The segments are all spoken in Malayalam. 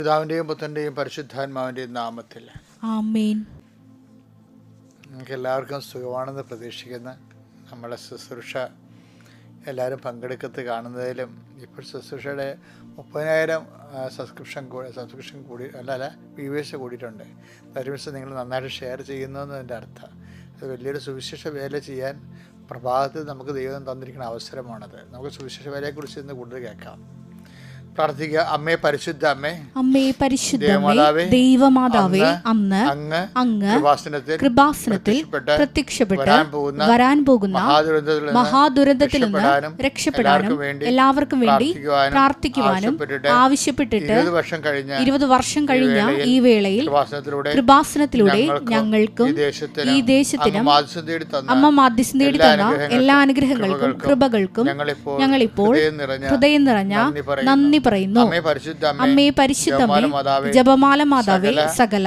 പിതാവിൻ്റെയും പുത്രൻ്റെയും പരിശുദ്ധാത്മാവിൻ്റെയും നാമത്തിൽ ആമേൻ. നിങ്ങൾക്ക് എല്ലാവർക്കും സുഖമാണെന്ന് പ്രതീക്ഷിക്കുന്ന നമ്മളെ ശുശ്രൂഷ എല്ലാവരും പങ്കെടുക്കത്ത് കാണുന്നതിലും ഇപ്പോൾ ശുശ്രൂഷയുടെ 30,000 സബ്സ്ക്രിപ്ഷൻ കൂടി അല്ല വ്യൂവേഴ്സ് കൂടിയിട്ടുണ്ട്. ഒരുമിച്ച് നിങ്ങൾ നന്നായിട്ട് ഷെയർ ചെയ്യുന്നതെന്നതിൻ്റെ അർത്ഥം അത് വലിയൊരു സുവിശേഷ വേല ചെയ്യാൻ പ്രഭാതത്തിൽ നമുക്ക് ദൈവം തന്നിരിക്കുന്ന അവസരമാണത്. നമുക്ക് സുവിശേഷ വേലയെക്കുറിച്ച് ഇന്ന് കൂടുതൽ കേൾക്കാം. പ്രാർത്ഥിക്കുക. അമ്മേ പരിശുദ്ധ അമ്മേ, അമ്മേ പരിശുദ്ധമേ, ദൈവമാതാവേ, അങ്ങ് കൃപാസനത്തിൽ പ്രത്യക്ഷപ്പെട്ട് വരാൻ പോകുന്ന മഹാദുരന്തത്തിൽ നിന്ന് രക്ഷപ്പെടാനും എല്ലാവർക്കും വേണ്ടി പ്രാർത്ഥിക്കുവാനും ആവശ്യപ്പെട്ടിട്ട് 20 വർഷം കഴിഞ്ഞ ഈ വേളയിൽ കൃപാസനത്തിലൂടെ ഞങ്ങൾക്കും ഈ ദേശത്തിനും അമ്മ മാധ്യസ്ഥം തേടി തന്ന എല്ലാ അനുഗ്രഹങ്ങൾക്കും കൃപകൾക്കും ഞങ്ങളിപ്പോൾ ഹൃദയം നിറഞ്ഞ നന്ദി പറയുന്നു. അമ്മേ പരിശുദ്ധമേ, ജപമാല മാതാവേ, സകല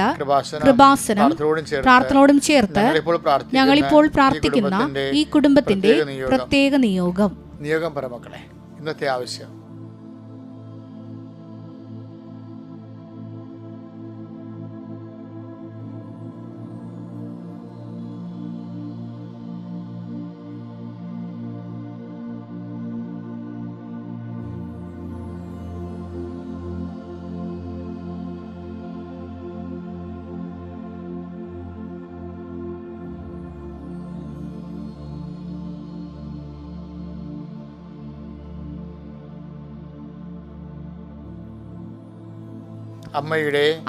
കൃപാസനം പ്രാർത്ഥനയോടും ചേർത്ത് ഞങ്ങളിപ്പോൾ പ്രാർത്ഥിക്കുന്ന ഈ കുടുംബത്തിന്റെ പ്രത്യേക നിയോഗം പരമക്കളെ. ഇന്നത്തെ ആവശ്യം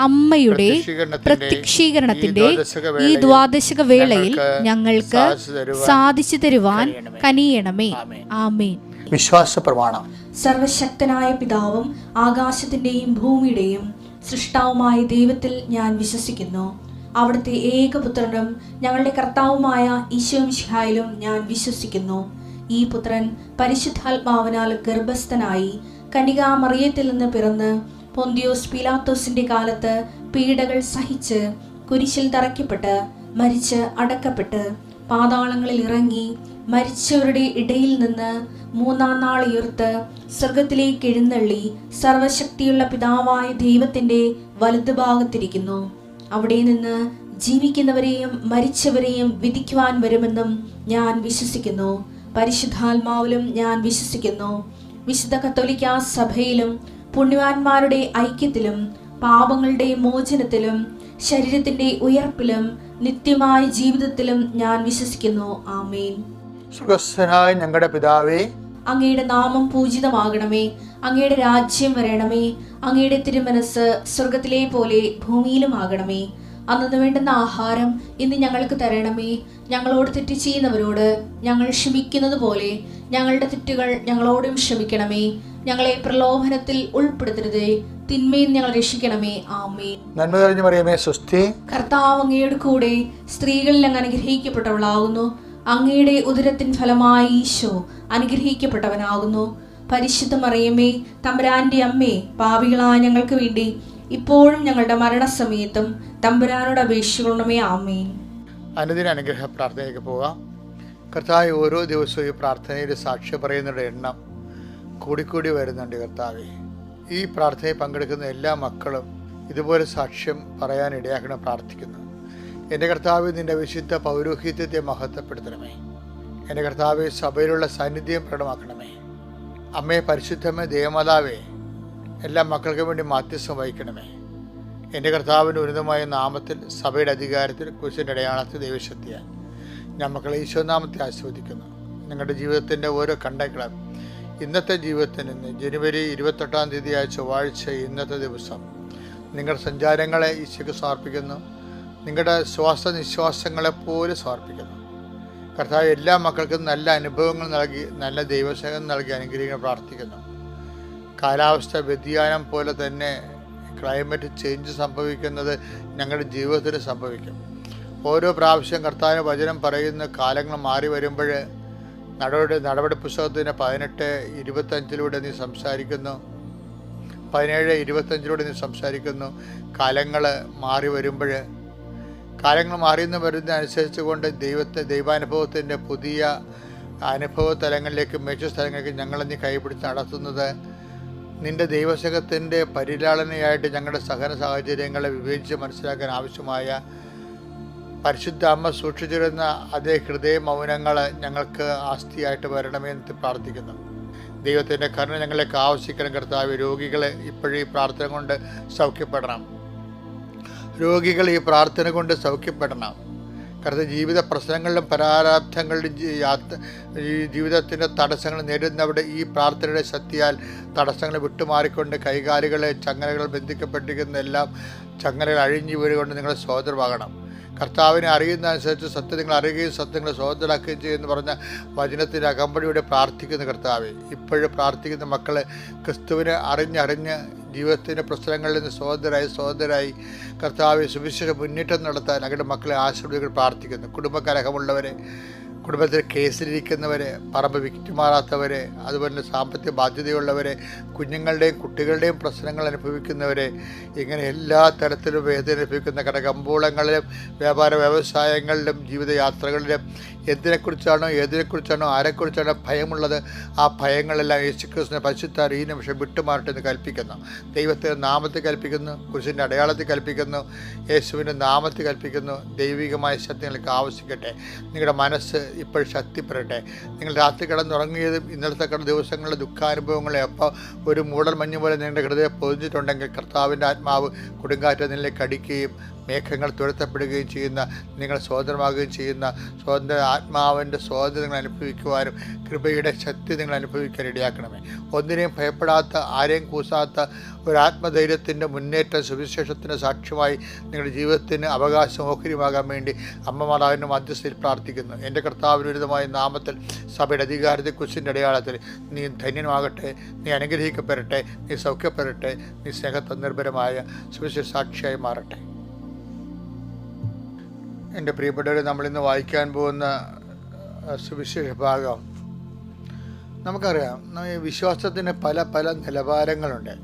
അമ്മയുടെ പ്രത്യക്ഷീകരണത്തിന്റെ ഈ ദ്വാദശക വേളയിൽ ഞങ്ങൾക്ക് സാധിച്ചു തരുവാൻ കനിയണമേ. ആമേൻ. വിശ്വാസ പ്രമാണം. സർവശക്തനായ പിതാവും ആകാശത്തിന്റെയും ഭൂമിയുടെയും സൃഷ്ടാവുമായ ദൈവത്തിൽ ഞാൻ വിശ്വസിക്കുന്നു. അവിടുത്തെ ഏകപുത്രനും ഞങ്ങളുടെ കർത്താവുമായ ഈശോ മിശിഹായിലും ഞാൻ വിശ്വസിക്കുന്നു. ഈ പുത്രൻ പരിശുദ്ധാത്മാവിനാൽ ഗർഭസ്ഥനായി കന്യകാമറിയത്തിൽ നിന്ന് പിറന്ന് പൊന്തിയോസ് പീലാത്തോസിന്റെ കാലത്ത് പീഡകൾ സഹിച്ച് കുരിശിൽ തറയ്ക്കപ്പെട്ട് മരിച്ച് അടക്കപ്പെട്ട് പാതാളങ്ങളിൽ ഇറങ്ങി മരിച്ചവരുടെ ഇടയിൽ നിന്ന് 3-ാം നാൾ ഉയർത്ത് സ്വർഗത്തിലേക്ക് എഴുന്നള്ളി സർവശക്തിയുള്ള പിതാവായ ദൈവത്തിന്റെ വലതുഭാഗത്തിരിക്കുന്നു. അവിടെ നിന്ന് ജീവിക്കുന്നവരെയും മരിച്ചവരെയും വിധിക്കുവാൻ വരുമെന്നും ഞാൻ വിശ്വസിക്കുന്നു. പരിശുദ്ധാത്മാവിലും ഞാൻ വിശ്വസിക്കുന്നു. വിശുദ്ധ കത്തോലിക്കാ സഭയിലും പുണ്യവാന്മാരുടെ ഐക്യത്തിലും പാപങ്ങളുടെ മോചനത്തിലും ശരീരത്തിന്റെ ഉയർപ്പിലും നിത്യമായ ജീവിതത്തിലും ഞാൻ വിശ്വസിക്കുന്നു. ആമേൻ. സ്വർഗ്ഗസ്ഥനായ ഞങ്ങളുടെ പിതാവേ, അങ്ങയുടെ നാമം പൂജിതമാകണമേ. അങ്ങയുടെ രാജ്യം വരണമേ. അങ്ങയുടെ തിരുമനസ് സ്വർഗത്തിലെ പോലെ ഭൂമിയിലും ആകണമേ. അന്നു വേണ്ടുന്ന ആഹാരം ഇന്ന് ഞങ്ങൾക്ക് തരണമേ. ഞങ്ങളോട് തെറ്റ് ചെയ്യുന്നവരോട് ഞങ്ങൾ ക്ഷമിക്കുന്നത് പോലെ ഞങ്ങളുടെ തെറ്റുകൾ ഞങ്ങളോടും ക്ഷമിക്കണമേ. ഞങ്ങളെ പ്രലോഭനത്തിൽ ഉൾപ്പെടുത്തരുതേ, തിന്മയിൽ ഞങ്ങൾ രക്ഷിക്കണമേ. ആമേൻ. നന്മ നിറഞ്ഞ മറിയമേ, സ്വസ്തി. കർത്താവ് അങ്ങയുടെ കൂടെ സ്ത്രീകളിൽ അങ്ങ് അനുഗ്രഹിക്കപ്പെട്ടവളാകുന്നു. അങ്ങയുടെ ഉദരത്തിൻ ഫലമായി ഈശോ അനുഗ്രഹിക്കപ്പെട്ടവനാകുന്നു. പരിശുദ്ധ മറിയമേ, തമ്പുരാന്റെ അമ്മേ, പാപികളായ ഞങ്ങൾക്ക് വേണ്ടി ഇപ്പോഴും ഞങ്ങളുടെ മരണസമയത്തും തമ്പുരാനോട് അപേക്ഷിക്കണമേ. ആമേൻ. അനുദിന അനുഗ്രഹ പ്രാർത്ഥനയിലേക്ക് പോകാം. കർത്താവ്, ഓരോ ദിവസവും ഈ പ്രാർത്ഥനയിൽ സാക്ഷ്യം പറയുന്നവരുടെ എണ്ണം കൂടിക്കൂടി വരുന്നുണ്ട്. കർത്താവെ, ഈ പ്രാർത്ഥനയിൽ പങ്കെടുക്കുന്ന എല്ലാ മക്കളും ഇതുപോലെ സാക്ഷ്യം പറയാൻ ഇടയാക്കണം പ്രാർത്ഥിക്കുന്നു. എൻ്റെ കർത്താവ്, നിൻ്റെ വിശുദ്ധ പൗരോഹിത്യത്തെ മഹത്വപ്പെടുത്തണമേ. എൻ്റെ കർത്താവ്, സഭയിലുള്ള സാന്നിധ്യം പ്രകടമാക്കണമേ. അമ്മേ പരിശുദ്ധമേ, ദേവമാതാവേ, എല്ലാ മക്കൾക്കും വേണ്ടി മാധ്യസ്ഥം വഹിക്കണമേ. എൻ്റെ കർത്താവിൻ്റെ ഉന്നതമായ നാമത്തിൽ സഭയുടെ അധികാരത്തിൽ കുരിശിൻ്റെ അടയാളത്തിൽ ദൈവശക്തിയാൽ ഞാൻ മക്കളെ ഈശോനാമത്തെ ആസ്വദിക്കുന്നു. നിങ്ങളുടെ ജീവിതത്തിൻ്റെ ഓരോ കണ്ടങ്ങളും ഇന്നത്തെ ജീവിതത്തിന് ജനുവരി 28-ാം തീയതിയായ ചൊവ്വാഴ്ച ഇന്നത്തെ ദിവസം നിങ്ങളുടെ സഞ്ചാരങ്ങളെ ഈശോയ്ക്ക് സമർപ്പിക്കുന്നു. നിങ്ങളുടെ ശ്വാസനിശ്വാസങ്ങളെപ്പോലെ സമർപ്പിക്കുന്നു. കർത്താവ് എല്ലാ മക്കൾക്കും നല്ല അനുഭവങ്ങൾ നൽകി നല്ല ദൈവസേവനം നൽകി അനുഗ്രഹിക്കാൻ പ്രാർത്ഥിക്കുന്നു. കാലാവസ്ഥ വ്യതിയാനം പോലെ തന്നെ ക്ലൈമറ്റ് ചേഞ്ച് സംഭവിക്കുന്നത് ഞങ്ങളുടെ ജീവിതത്തിൽ സംഭവിക്കും. ഓരോ പ്രാവശ്യം കർത്താവിന് വചനം പറയുന്ന കാലങ്ങൾ മാറി വരുമ്പോൾ നടപടി പുസ്തകത്തിന് 18:25 നീ സംസാരിക്കുന്നു, 17:25 നീ സംസാരിക്കുന്നു. കാലങ്ങൾ മാറി വരുമ്പോൾ കാലങ്ങൾ മാറിയെന്ന് വരുന്ന അനുസരിച്ച് കൊണ്ട് ദൈവാനുഭവത്തിൻ്റെ പുതിയ അനുഭവ തലങ്ങളിലേക്ക് മെച്ച സ്ഥലങ്ങളിലേക്ക് ഞങ്ങളെ നീ കൈപിടിച്ച് നടത്തുന്നത് നിൻ്റെ ദൈവസംഘത്തിൻ്റെ പരിലാളനയായിട്ട് ഞങ്ങളുടെ സഹന സാഹചര്യങ്ങളെ വിവേചിച്ച് മനസ്സിലാക്കാൻ ആവശ്യമായ പരിശുദ്ധ അമ്മ സൂക്ഷിച്ചിരുന്ന അതേ ഹൃദയ മൗനങ്ങൾ ഞങ്ങൾക്ക് ആസ്തിയായിട്ട് വരണമെന്ന് പ്രാർത്ഥിക്കുന്നു. ദൈവത്തിൻ്റെ കരുണ ഞങ്ങളേക്ക് ആവശ്യിക്കണം കർത്താവ്. രോഗികളെ ഇപ്പോഴും ഈ പ്രാർത്ഥന കൊണ്ട് സൗഖ്യപ്പെടണം. രോഗികൾ ഈ പ്രാർത്ഥന കൊണ്ട് സൗഖ്യപ്പെടണം കർത്താവ്. ജീവിത പ്രശ്നങ്ങളിലും പരാരാബ്ധങ്ങളിലും ജീവിതത്തിൻ്റെ തടസ്സങ്ങൾ നേരിടുന്നവിടെ ഈ പ്രാർത്ഥനയുടെ ശക്തിയാൽ തടസ്സങ്ങൾ വിട്ടുമാറിക്കൊണ്ട് കൈകാലുകളെ ചങ്ങലകൾ ബന്ധിക്കപ്പെട്ടിരിക്കുന്ന എല്ലാം ചങ്ങലകൾ അഴിഞ്ഞു വീഴുകൊണ്ട് നിങ്ങൾ സ്വതന്ത്രമാകണം. കർത്താവിനെ അറിയുന്നതനുസരിച്ച് സത്യം നിങ്ങൾ അറിയുകയും സത്യങ്ങളെ സ്വതന്ത്രമാക്കുകയും ചെയ്യുമെന്ന് പറഞ്ഞ വചനത്തിൻ്റെ അകമ്പടിയോടെ പ്രാർത്ഥിക്കുന്ന കർത്താവെ, ഇപ്പോഴും പ്രാർത്ഥിക്കുന്ന മക്കൾ ക്രിസ്തുവിനെ അറിഞ്ഞ് ജീവിതത്തിൻ്റെ പ്രശ്നങ്ങളിൽ നിന്ന് സ്വതന്ത്രരായി കർത്താവെ സുവിശേഷ മുന്നേറ്റം നടത്താൻ അവരുടെ മക്കളെ ആശീർവദികൾ പ്രാർത്ഥിക്കുന്നു. കുടുംബകലഹമുള്ളവരെ, കുടുംബത്തിൽ കേസിലിരിക്കുന്നവരെ, പറമ്പ് വിറ്റുമാറാത്തവരെ, അതുപോലെ സാമ്പത്തിക ബാധ്യതയുള്ളവരെ, കുഞ്ഞുങ്ങളുടെയും കുട്ടികളുടെയും പ്രശ്നങ്ങൾ അനുഭവിക്കുന്നവരെ, ഇങ്ങനെ എല്ലാ തരത്തിലും വേദന അനുഭവിക്കുന്ന കടകമ്പോളങ്ങളിലും വ്യാപാര വ്യവസായങ്ങളിലും ജീവിതയാത്രകളിലും ഏതിനെക്കുറിച്ചാണോ ആരെക്കുറിച്ചാണോ ഭയമുള്ളത്, ആ ഭയങ്ങളെല്ലാം യേശുക്രിസ്തുവിന്റെ പരിശുദ്ധ ഈ നിമിഷം വിട്ടുമാറട്ടെന്ന് കൽപ്പിക്കുന്നു. ദൈവത്തിൻ്റെ നാമത്തിൽ കൽപ്പിക്കുന്നു, കുരിശിൻ്റെ അടയാളത്തിൽ കൽപ്പിക്കുന്നു, യേശുവിൻ്റെ നാമത്തിൽ കൽപ്പിക്കുന്നു. ദൈവികമായ ശക്തി നിങ്ങൾക്ക് ആവശ്യിക്കട്ടെ. നിങ്ങളുടെ മനസ്സ് ഇപ്പോൾ ശക്തിപ്പെടട്ടെ. നിങ്ങൾ രാത്രി കിടന്നുറങ്ങിയതും ഇന്നലത്തെ ദിവസങ്ങളിലെ ദുഃഖാനുഭവങ്ങളെ അപ്പോൾ ഒരു മൂടൽ മഞ്ഞ് പോലെ നിങ്ങളുടെ ഹൃദയം പൊതിഞ്ഞിട്ടുണ്ടെങ്കിൽ കർത്താവിൻ്റെ ആത്മാവ് കൊടുങ്കാറ്റ് നിങ്ങളിലേക്ക് അടിക്കുകയും മേഘങ്ങൾ തുരത്തപ്പെടുകയും ചെയ്യുന്ന, നിങ്ങൾ സ്വതന്ത്രമാകുകയും ചെയ്യുന്ന ആത്മാവിൻ്റെ സ്വാതന്ത്ര്യം നിങ്ങൾ അനുഭവിക്കുവാനും കൃപയുടെ ശക്തി നിങ്ങൾ അനുഭവിക്കാൻ ഇടയാക്കണമേ. ഒന്നിനെയും ഭയപ്പെടാത്ത, ആരെയും കൂസാത്ത ഒരു ആത്മധൈര്യത്തിൻ്റെ മുന്നേറ്റം സുവിശേഷത്തിൻ്റെ സാക്ഷ്യമായി നിങ്ങളുടെ ജീവിതത്തിന് അവകാശം ഓഹരിയുമാകാൻ വേണ്ടി അമ്മ മാതാവിൻ്റെ മധ്യസ്ഥയിൽ പ്രാർത്ഥിക്കുന്നു. എൻ്റെ കർത്താവിനുരിതമായ നാമത്തിൽ സഭയുടെ അധികാരത്തെ കുരിശിൻ്റെ അടയാളത്തിൽ നീ ധന്യമാകട്ടെ, നീ അനുഗ്രഹിക്കപ്പെടട്ടെ, നീ സൗഖ്യപ്പെടട്ടെ, നീ സ്നേഹതന്ദിർഭരമായ സുവിശേഷ സാക്ഷിയായി മാറട്ടെ. എൻ്റെ പ്രിയപ്പെട്ടവരെ, നമ്മളിന്ന് വായിക്കാൻ പോകുന്ന സുവിശേഷ ഭാഗം നമുക്കറിയാം. വിശ്വാസത്തിന് പല പല നിലവാരങ്ങളുണ്ട്.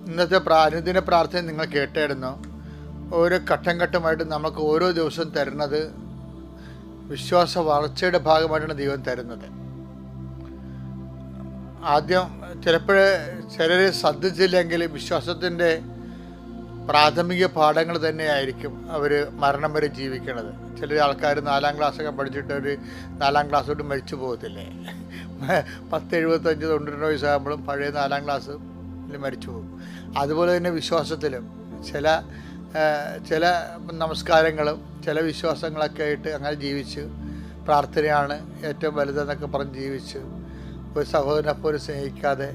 ഇന്നത്തെ അനുദിന പ്രാർത്ഥന നിങ്ങൾ കേട്ടായിരുന്നു. ഓരോ ഘട്ടം ഘട്ടമായിട്ട് നമുക്ക് ഓരോ ദിവസവും തരുന്നത് വിശ്വാസ വളർച്ചയുടെ ഭാഗമായിട്ടാണ് ദൈവം തരുന്നത്. ആദ്യം ചിലർ ശ്രദ്ധിച്ചില്ലെങ്കിൽ വിശ്വാസത്തിൻ്റെ പ്രാഥമിക പാഠങ്ങൾ തന്നെയായിരിക്കും അവർ മരണം വരെ ജീവിക്കുന്നത്. ചില ആൾക്കാർ 4ാം ക്ലാസ്സൊക്കെ പഠിച്ചിട്ട് ഒരു 4ാം ക്ലാസ് തൊട്ട് മരിച്ചു പോകത്തില്ലേ. 10-75-92 വയസ്സാകുമ്പോഴും പഴയ 4ാം ക്ലാസ് മരിച്ചു പോകും. അതുപോലെ തന്നെ വിശ്വാസത്തിലും ചില നമസ്കാരങ്ങളും ചില വിശ്വാസങ്ങളൊക്കെ ആയിട്ട് അങ്ങനെ ജീവിച്ച് പ്രാർത്ഥനയാണ് ഏറ്റവും വലുതെന്നൊക്കെ പറഞ്ഞ് ജീവിച്ച് ഒരു സഹോദരനെ പോലും സ്നേഹിക്കാതെ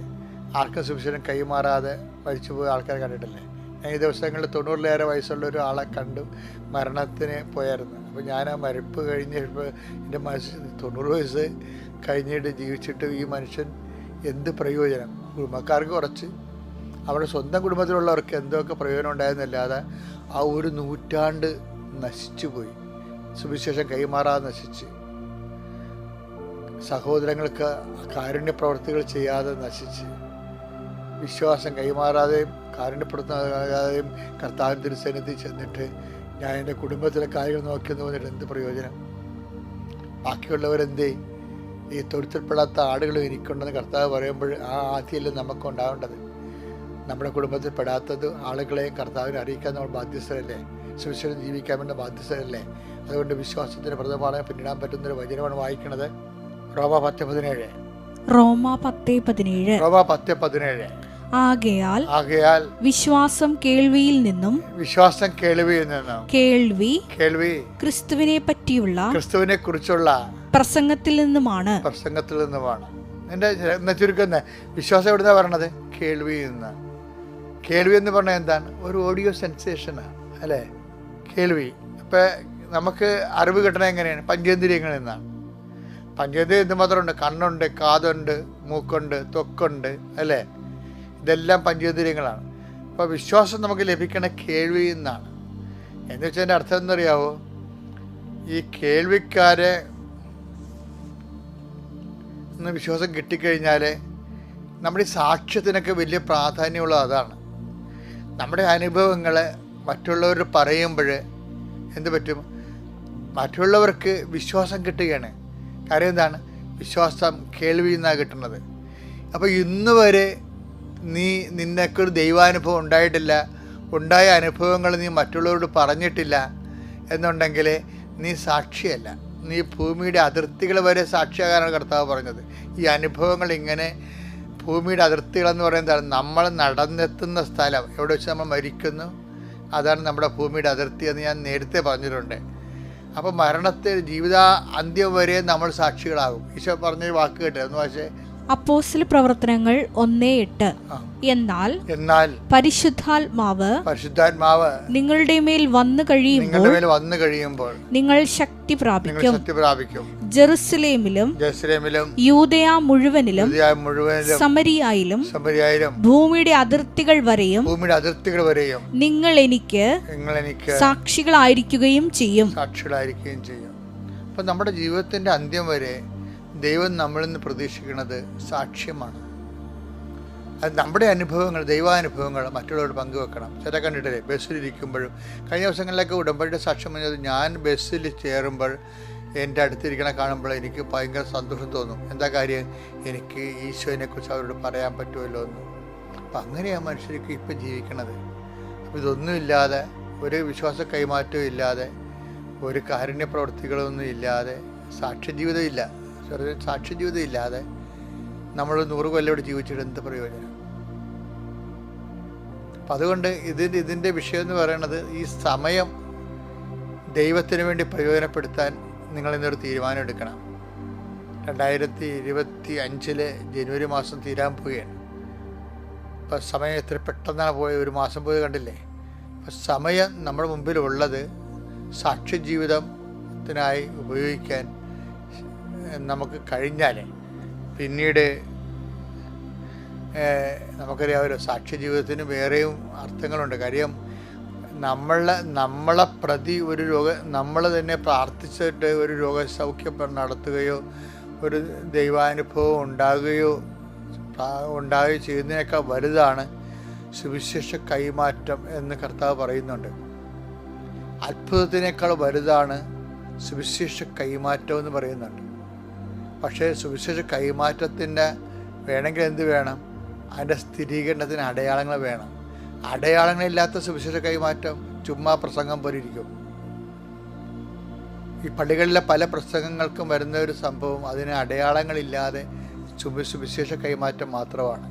ആർക്കും സുവിശേഷം കൈമാറാതെ മരിച്ചു പോയ ആൾക്കാരെ കണ്ടിട്ടില്ലേ? ഞാൻ ഈ ദിവസങ്ങളിൽ 90-ലേറെ വയസ്സുള്ള ഒരു ആളെ കണ്ടു മരണത്തിന് പോയായിരുന്നു. അപ്പോൾ ഞാൻ ആ മരിപ്പ് കഴിഞ്ഞപ്പോൾ എൻ്റെ മനസ്സിൽ 90 വയസ്സ് കഴിഞ്ഞിട്ട് ജീവിച്ചിട്ട് ഈ മനുഷ്യൻ എന്ത് പ്രയോജനം? കുടുംബക്കാർക്ക് കുറച്ച്, അവരുടെ സ്വന്തം കുടുംബത്തിലുള്ളവർക്ക് എന്തൊക്കെ പ്രയോജനം ഉണ്ടായിരുന്നല്ലാതെ ആ ഒരു നൂറ്റാണ്ട് നശിച്ചു പോയി. സുവിശേഷം കൈമാറാതെ നശിച്ച്, സഹോദരങ്ങൾക്ക് കാരുണ്യ പ്രവർത്തികൾ ചെയ്യാതെ നശിച്ച്, വിശ്വാസം കൈമാറാതെയും കാരുണ്യപ്പെടുത്താതെയും കർത്താവിൻ്റെ തിരുസന്നിധി ചെന്നിട്ട് ഞാൻ എൻ്റെ കുടുംബത്തിലെ കാര്യങ്ങൾ നോക്കിയെന്ന് പറഞ്ഞിട്ട് എന്ത് പ്രയോജനം? ബാക്കിയുള്ളവരെന്തേ? ഈ തൊഴുത്തിൽപ്പെടാത്ത ആടുകളും എനിക്കുണ്ടെന്ന് കർത്താവ് പറയുമ്പോൾ ആ ആദ്യമല്ലേ നമുക്ക് ഉണ്ടാവേണ്ടത്? നമ്മുടെ കുടുംബത്തിൽ പെടാത്തത് ആളുകളെയും കർത്താവിനെ അറിയിക്കാൻ നമ്മൾ ബാധ്യസ്ഥരല്ലേ? സുവിശേഷം ജീവിക്കാൻ വേണ്ട ബാധ്യസ്ഥരല്ലേ? അതുകൊണ്ട് വിശ്വാസത്തിന് പ്രഥമപാഠം പിന്നിടാൻ പറ്റുന്നൊരു വചനമാണ് വായിക്കുന്നത്. റോമ 10:17. ആകയാൽ വിശ്വാസം കേൾവിയിൽ നിന്നും കേൾവി ക്രിസ്തുവിനെ കുറിച്ചുള്ള പ്രസംഗത്തിൽ നിന്നുമാണ്. എന്റെ ചുരുക്കം വിശ്വാസം എവിടുന്നാ പറയണത്? കേൾവിയിൽ നിന്ന്. കേൾവി എന്ന് പറഞ്ഞാൽ എന്താണ്? ഒരു ഓഡിയോ സെൻസേഷനാണ് അല്ലേ കേൾവി. ഇപ്പം നമുക്ക് അറിവ് കിട്ടണത് എങ്ങനെയാണ്? പഞ്ചേന്ദ്രിയങ്ങളിൽ നിന്നാണ്. പഞ്ചേന്ദ്രിയം എന്തുമാത്രമുണ്ട്? കണ്ണുണ്ട്, കാതുണ്ട്, മൂക്കുണ്ട്, ത്വക്കുണ്ട് അല്ലേ? ഇതെല്ലാം പഞ്ചേന്ദ്രിയങ്ങളാണ്. അപ്പോൾ വിശ്വാസം നമുക്ക് ലഭിക്കണ കേൾവിയിൽ നിന്നാണ്. എന്ന് വെച്ചാൽ എൻ്റെ അർത്ഥം എന്നറിയാവോ? ഈ കേൾവിക്കാരെ വിശ്വാസം കിട്ടിക്കഴിഞ്ഞാൽ നമ്മുടെ ഈ സാക്ഷ്യത്തിനൊക്കെ വലിയ പ്രാധാന്യമുള്ളത് അതാണ്. നമ്മുടെ അനുഭവങ്ങൾ മറ്റുള്ളവർ പറയുമ്പോൾ എന്ത് പറ്റും? മറ്റുള്ളവർക്ക് വിശ്വാസം കിട്ടുകയാണ്. കാര്യം എന്താണ്? വിശ്വാസം കേൾവിയിൽ നിന്നാണ് കിട്ടുന്നത്. അപ്പോൾ ഇന്ന് വരെ നിനക്കൊരു ദൈവാനുഭവം ഉണ്ടായിട്ടില്ല, ഉണ്ടായ അനുഭവങ്ങൾ നീ മറ്റുള്ളവരോട് പറഞ്ഞിട്ടില്ല എന്നുണ്ടെങ്കിൽ നീ സാക്ഷിയല്ല. നീ ഭൂമിയുടെ അതിർത്തികൾ വരെ സാക്ഷിയാകാനാണ് കർത്താവ് പറഞ്ഞത്. ഈ അനുഭവങ്ങൾ ഇങ്ങനെ ഭൂമിയുടെ അതിർത്തികളെന്ന് പറയുന്നതാണ് നമ്മൾ നടന്നെത്തുന്ന സ്ഥലം, എവിടെ വെച്ച് നമ്മൾ മരിക്കുന്നു, അതാണ് നമ്മുടെ ഭൂമിയുടെ അതിർത്തി എന്ന് ഞാൻ നേരത്തെ പറഞ്ഞിട്ടുണ്ട്. അപ്പോൾ മരണത്തെ ജീവിത അന്ത്യം വരെ നമ്മൾ സാക്ഷികളാകും. ഈശോ പറഞ്ഞൊരു വാക്ക് കേട്ടോ, എന്ന് പക്ഷേ അപ്പോസ്തല പ്രവർത്തനങ്ങൾ 1:8. എന്നാൽ പരിശുദ്ധാത്മാവ് നിങ്ങളുടെ മേൽ വന്നു കഴിയുമ്പോൾ നിങ്ങൾ ശക്തി പ്രാപിക്കും. ജെറുസലേമിലും യൂദയ മുഴുവനിലും സമരിയായിലും ഭൂമിയുടെ അതിർത്തികൾ വരെയും നിങ്ങൾ എനിക്ക് സാക്ഷികളായിരിക്കുകയും ചെയ്യും. അപ്പം നമ്മുടെ ജീവിതത്തിൻ്റെ അന്ത്യം വരെ ദൈവം നമ്മളിൽ നിന്ന് പ്രതീക്ഷിക്കുന്നത് സാക്ഷ്യമാണ്. അത് നമ്മുടെ അനുഭവങ്ങൾ, ദൈവാനുഭവങ്ങൾ മറ്റുള്ളവരോട് പങ്കുവെക്കണം. ചില കണ്ടിട്ടില്ലേ, ബസ്സിലിരിക്കുമ്പോഴും കഴിഞ്ഞ ദിവസങ്ങളിലൊക്കെ ഉടമ്പടിയുടെ സാക്ഷ്യം പറഞ്ഞത്, ഞാൻ ബസ്സിൽ കയറുമ്പോൾ എൻ്റെ അടുത്തിരിക്കണ കാണുമ്പോൾ എനിക്ക് ഭയങ്കര സന്തോഷം തോന്നും. എന്താ കാര്യം, എനിക്ക് ഈശോനെക്കുറിച്ച് അവരോട് പറയാൻ പറ്റുമല്ലോ എന്ന്. അപ്പം അങ്ങനെയാണ് മനുഷ്യർക്ക് ഇപ്പം ജീവിക്കണത്. അപ്പോൾ ഇതൊന്നുമില്ലാതെ, ഒരു വിശ്വാസ കൈമാറ്റവും ഇല്ലാതെ, ഒരു കാരുണ്യ പ്രവർത്തികളൊന്നും ഇല്ലാതെ, സാക്ഷ്യജീവിതം ഇല്ലാതെ നമ്മൾ 100 കൊല്ലം ഇവിടെ ജീവിച്ചിട്ട് എന്ത് പ്രയോജനം? അപ്പം അതുകൊണ്ട് ഇതിൻ്റെ വിഷയം എന്ന് പറയുന്നത്, ഈ സമയം ദൈവത്തിന് വേണ്ടി പ്രയോജനപ്പെടുത്താൻ നിങ്ങൾ ഇന്നൊരു തീരുമാനം എടുക്കണം. 2025 ജനുവരി മാസം തീരാൻ പോവുകയാണ്. ഇപ്പം സമയം എത്ര പെട്ടെന്നാണ് പോയത്, ഒരു മാസം പോയത് കണ്ടില്ലേ? അപ്പം സമയം നമ്മുടെ മുമ്പിലുള്ളത് സാക്ഷ്യജീവിതത്തിനായി ഉപയോഗിക്കാൻ നമുക്ക് കഴിഞ്ഞാൽ പിന്നീട് നമുക്കറിയാമല്ലോ, സാക്ഷ്യജീവിതത്തിന് വേറെയും അർത്ഥങ്ങളുണ്ട്. കാര്യം നമ്മളെ പ്രതി ഒരു നമ്മൾ തന്നെ പ്രാർത്ഥിച്ചിട്ട് ഒരു രോഗസൗഖ്യം നടത്തുകയോ ഒരു ദൈവാനുഭവം ഉണ്ടാകുകയോ ചെയ്യുന്നതിനേക്കാൾ വലുതാണ് സുവിശേഷ കൈമാറ്റം എന്ന് കർത്താവ് പറയുന്നുണ്ട്. അത്ഭുതത്തിനേക്കാൾ വലുതാണ് സുവിശേഷ കൈമാറ്റം എന്ന് പറയുന്നുണ്ട്. പക്ഷേ സുവിശേഷ കൈമാറ്റത്തിൻ്റെ വേണമെങ്കിൽ എന്ത് വേണം? അതിൻ്റെ സ്ഥിരീകരണത്തിന് അടയാളങ്ങൾ വേണം. അടയാളങ്ങളില്ലാത്ത സുവിശേഷ കൈമാറ്റം ചുമ്മാ പ്രസംഗം പോലെ ഇരിക്കും. ഈ പള്ളികളിലെ പല പ്രസംഗങ്ങൾക്കും വരുന്ന ഒരു സംഭവം, അതിന് അടയാളങ്ങളില്ലാതെ സുവിശേഷ കൈമാറ്റം മാത്രമാണ്.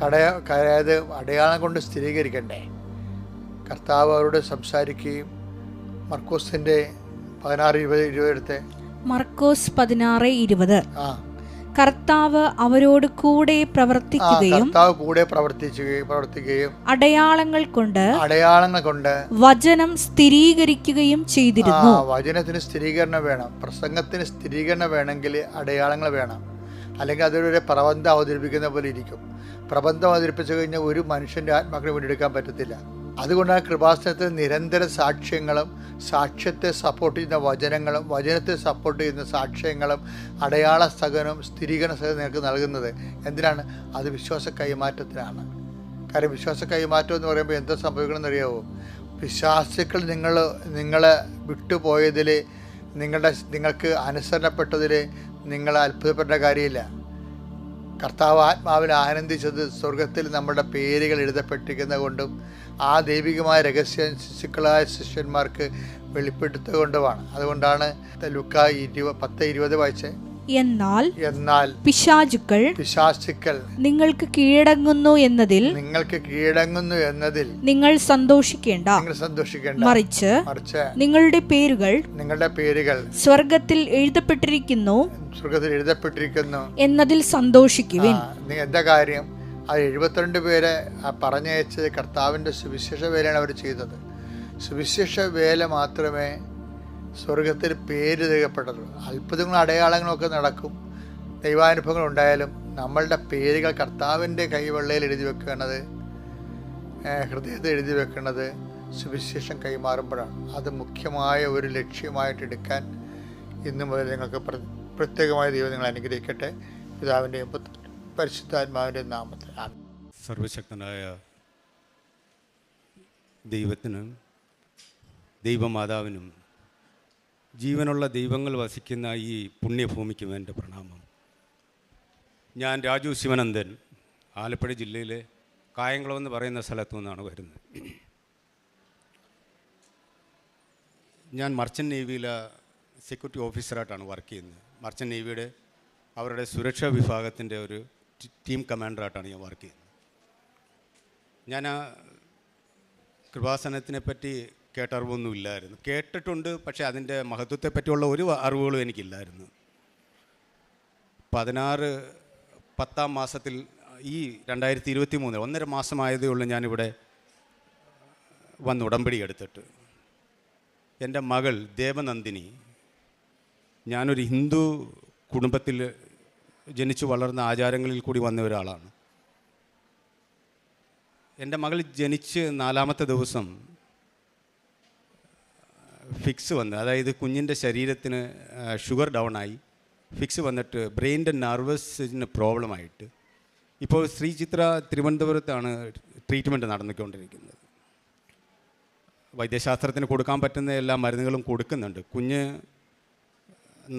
അതായത് അടയാളം കൊണ്ട് സ്ഥിരീകരിക്കണ്ടേ? കർത്താവ് അവരോട് സംസാരിക്കുകയും മർക്കോസിൻ്റെ 16:20 എടുത്തേ. മർക്കോസ് 16:20. കർത്താവ് അവരോട് കൂടെ പ്രവർത്തിക്കുകയും അടയാളങ്ങൾ കൊണ്ട് വചനം സ്ഥിരീകരിക്കുകയും ചെയ്തിരുന്നു. വചനത്തിന് സ്ഥിരീകരണം വേണം, പ്രസംഗത്തിന് സ്ഥിരീകരണം വേണമെങ്കിൽ അടയാളങ്ങൾ വേണം. അല്ലെങ്കിൽ അതൊരു പ്രബന്ധം അവതരിപ്പിക്കുന്ന പോലെ ഇരിക്കും. പ്രബന്ധം അവതരിപ്പിച്ചു കഴിഞ്ഞാൽ ഒരു മനുഷ്യൻ്റെ ആത്മാക്കളെ വീണ്ടെടുക്കാൻ പറ്റത്തില്ല. അതുകൊണ്ടാണ് കൃപാസനത്തിൽ നിരന്തര സാക്ഷ്യങ്ങളും സാക്ഷ്യത്തെ സപ്പോർട്ട് ചെയ്യുന്ന വചനങ്ങളും വചനത്തെ സപ്പോർട്ട് ചെയ്യുന്ന സാക്ഷ്യങ്ങളും അടയാള സഹനവും സ്ഥിരീകരണ സഹനം നിങ്ങൾക്ക് നൽകുന്നത്. എന്തിനാണ്? അത് വിശ്വാസ കൈമാറ്റത്തിനാണ്. കാര്യം വിശ്വാസ കൈമാറ്റം എന്ന് പറയുമ്പോൾ എന്താ സംഭവിക്കണമെന്ന് അറിയാമോ? വിശ്വാസികൾ നിങ്ങളെ വിട്ടുപോയതിൽ, നിങ്ങൾക്ക് അനുസരണപ്പെട്ടതിൽ നിങ്ങൾ അത്ഭുതപ്പെട്ട കാര്യമില്ല. കർത്താവ് ആത്മാവിൽ ആനന്ദിച്ചത് സ്വർഗത്തിൽ നമ്മുടെ പേരുകൾ എഴുതപ്പെട്ടിരിക്കുന്നത് കൊണ്ടും ആ ദൈവികമായ രഹസ്യം ശിശുക്കളായ ശിഷ്യന്മാർക്ക് വെളിപ്പെടുത്തുകൊണ്ടുമാണ്. അതുകൊണ്ടാണ് ലൂക്കാ 10:20 വായിച്ചേ. എന്നാൽ പിശാചുക്കൾ നിങ്ങൾക്ക് കീഴടങ്ങുന്നു എന്നതിൽ നിങ്ങൾ സന്തോഷിക്കേണ്ട. മറിച്ച് നിങ്ങളുടെ പേരുകൾ സ്വർഗത്തിൽ എഴുതപ്പെട്ടിരിക്കുന്നു എന്നതിൽ സന്തോഷിക്കുവിൻ. എന്താ കാര്യം? ആ 72 പേരെ പറഞ്ഞയച്ചത് കർത്താവിൻ്റെ സുവിശേഷ വേലയാണ് അവർ ചെയ്തത്. സുവിശേഷ വേല മാത്രമേ സ്വർഗത്തിൽ പേര് രേഖപ്പെട്ടതുള്ളൂ. അത്ഭുതങ്ങളും അടയാളങ്ങളൊക്കെ നടക്കും, ദൈവാനുഭവങ്ങൾ ഉണ്ടായാലും നമ്മളുടെ പേരുകൾ കർത്താവിൻ്റെ കൈവെള്ളയിൽ എഴുതി വെക്കുന്നത്, ഹൃദയത്തിൽ എഴുതി വെക്കുന്നത് സുവിശേഷം കൈമാറുമ്പോഴാണ്. അത് മുഖ്യമായ ഒരു ലക്ഷ്യമായിട്ട് എടുക്കാൻ ഇന്നു മുതൽ നിങ്ങൾക്ക് പ്രത്യേകമായ ദൈവം നിങ്ങൾ അനുഗ്രഹിക്കട്ടെ. പിതാവിൻ്റെയും പരിശുദ്ധാത്മാവിൻ്റെയും നാമത്തിൽ. സർവശക്തനായ ദൈവത്തിനും ദൈവമാതാവിനും ജീവനുള്ള ദൈവങ്ങൾ വസിക്കുന്ന ഈ പുണ്യഭൂമിക്കും എൻ്റെ പ്രണാമം. ഞാൻ രാജു ശിവനന്ദൻ, ആലപ്പുഴ ജില്ലയിലെ കായംകുളം എന്ന് പറയുന്ന സ്ഥലത്തു നിന്നാണ് വരുന്നത്. ഞാൻ മർച്ചൻ്റ് നേവിയിലെ സെക്യൂരിറ്റി ഓഫീസറായിട്ടാണ് വർക്ക് ചെയ്യുന്നത്. മർച്ചൻ്റ് നേവിയുടെ അവരുടെ സുരക്ഷാ വിഭാഗത്തിൻ്റെ ഒരു ടീം കമാൻഡറായിട്ടാണ് ഞാൻ വർക്ക് ചെയ്യുന്നത്. ഞാൻ കൃപാസനത്തിനെ പറ്റി കേട്ടറിവൊന്നും ഇല്ലായിരുന്നു. കേട്ടിട്ടുണ്ട്, പക്ഷേ അതിൻ്റെ മഹത്വത്തെ പറ്റിയുള്ള ഒരു അറിവുകളും എനിക്കില്ലായിരുന്നു. 10 മാസത്തിൽ ഈ 2023 1.5 മാസമായതേ ഉള്ളൂ ഞാനിവിടെ വന്ന് ഉടമ്പടി എടുത്തിട്ട്. എൻ്റെ മകൾ ദേവനന്ദിനി, ഞാനൊരു ഹിന്ദു കുടുംബത്തിൽ ജനിച്ചു വളർന്ന ആചാരങ്ങളിൽ കൂടി വന്ന ഒരാളാണ്. എൻ്റെ മകൾ ജനിച്ച് 4ാമത്തെ ദിവസം ഫിക്സ് വന്ന്, അതായത് കുഞ്ഞിൻ്റെ ശരീരത്തിന് ഷുഗർ ഡൗണായി ഫിക്സ് വന്നിട്ട് ബ്രെയിനിൻ്റെ നെർവസിന് പ്രോബ്ലമായിട്ട് ഇപ്പോൾ ശ്രീ ചിത്ര തിരുവനന്തപുരത്താണ് ട്രീറ്റ്മെൻറ്റ് നടന്നുകൊണ്ടിരിക്കുന്നത്. വൈദ്യശാസ്ത്രത്തിന് കൊടുക്കാൻ പറ്റുന്ന എല്ലാ മരുന്നുകളും കൊടുക്കുന്നുണ്ട്. കുഞ്ഞ്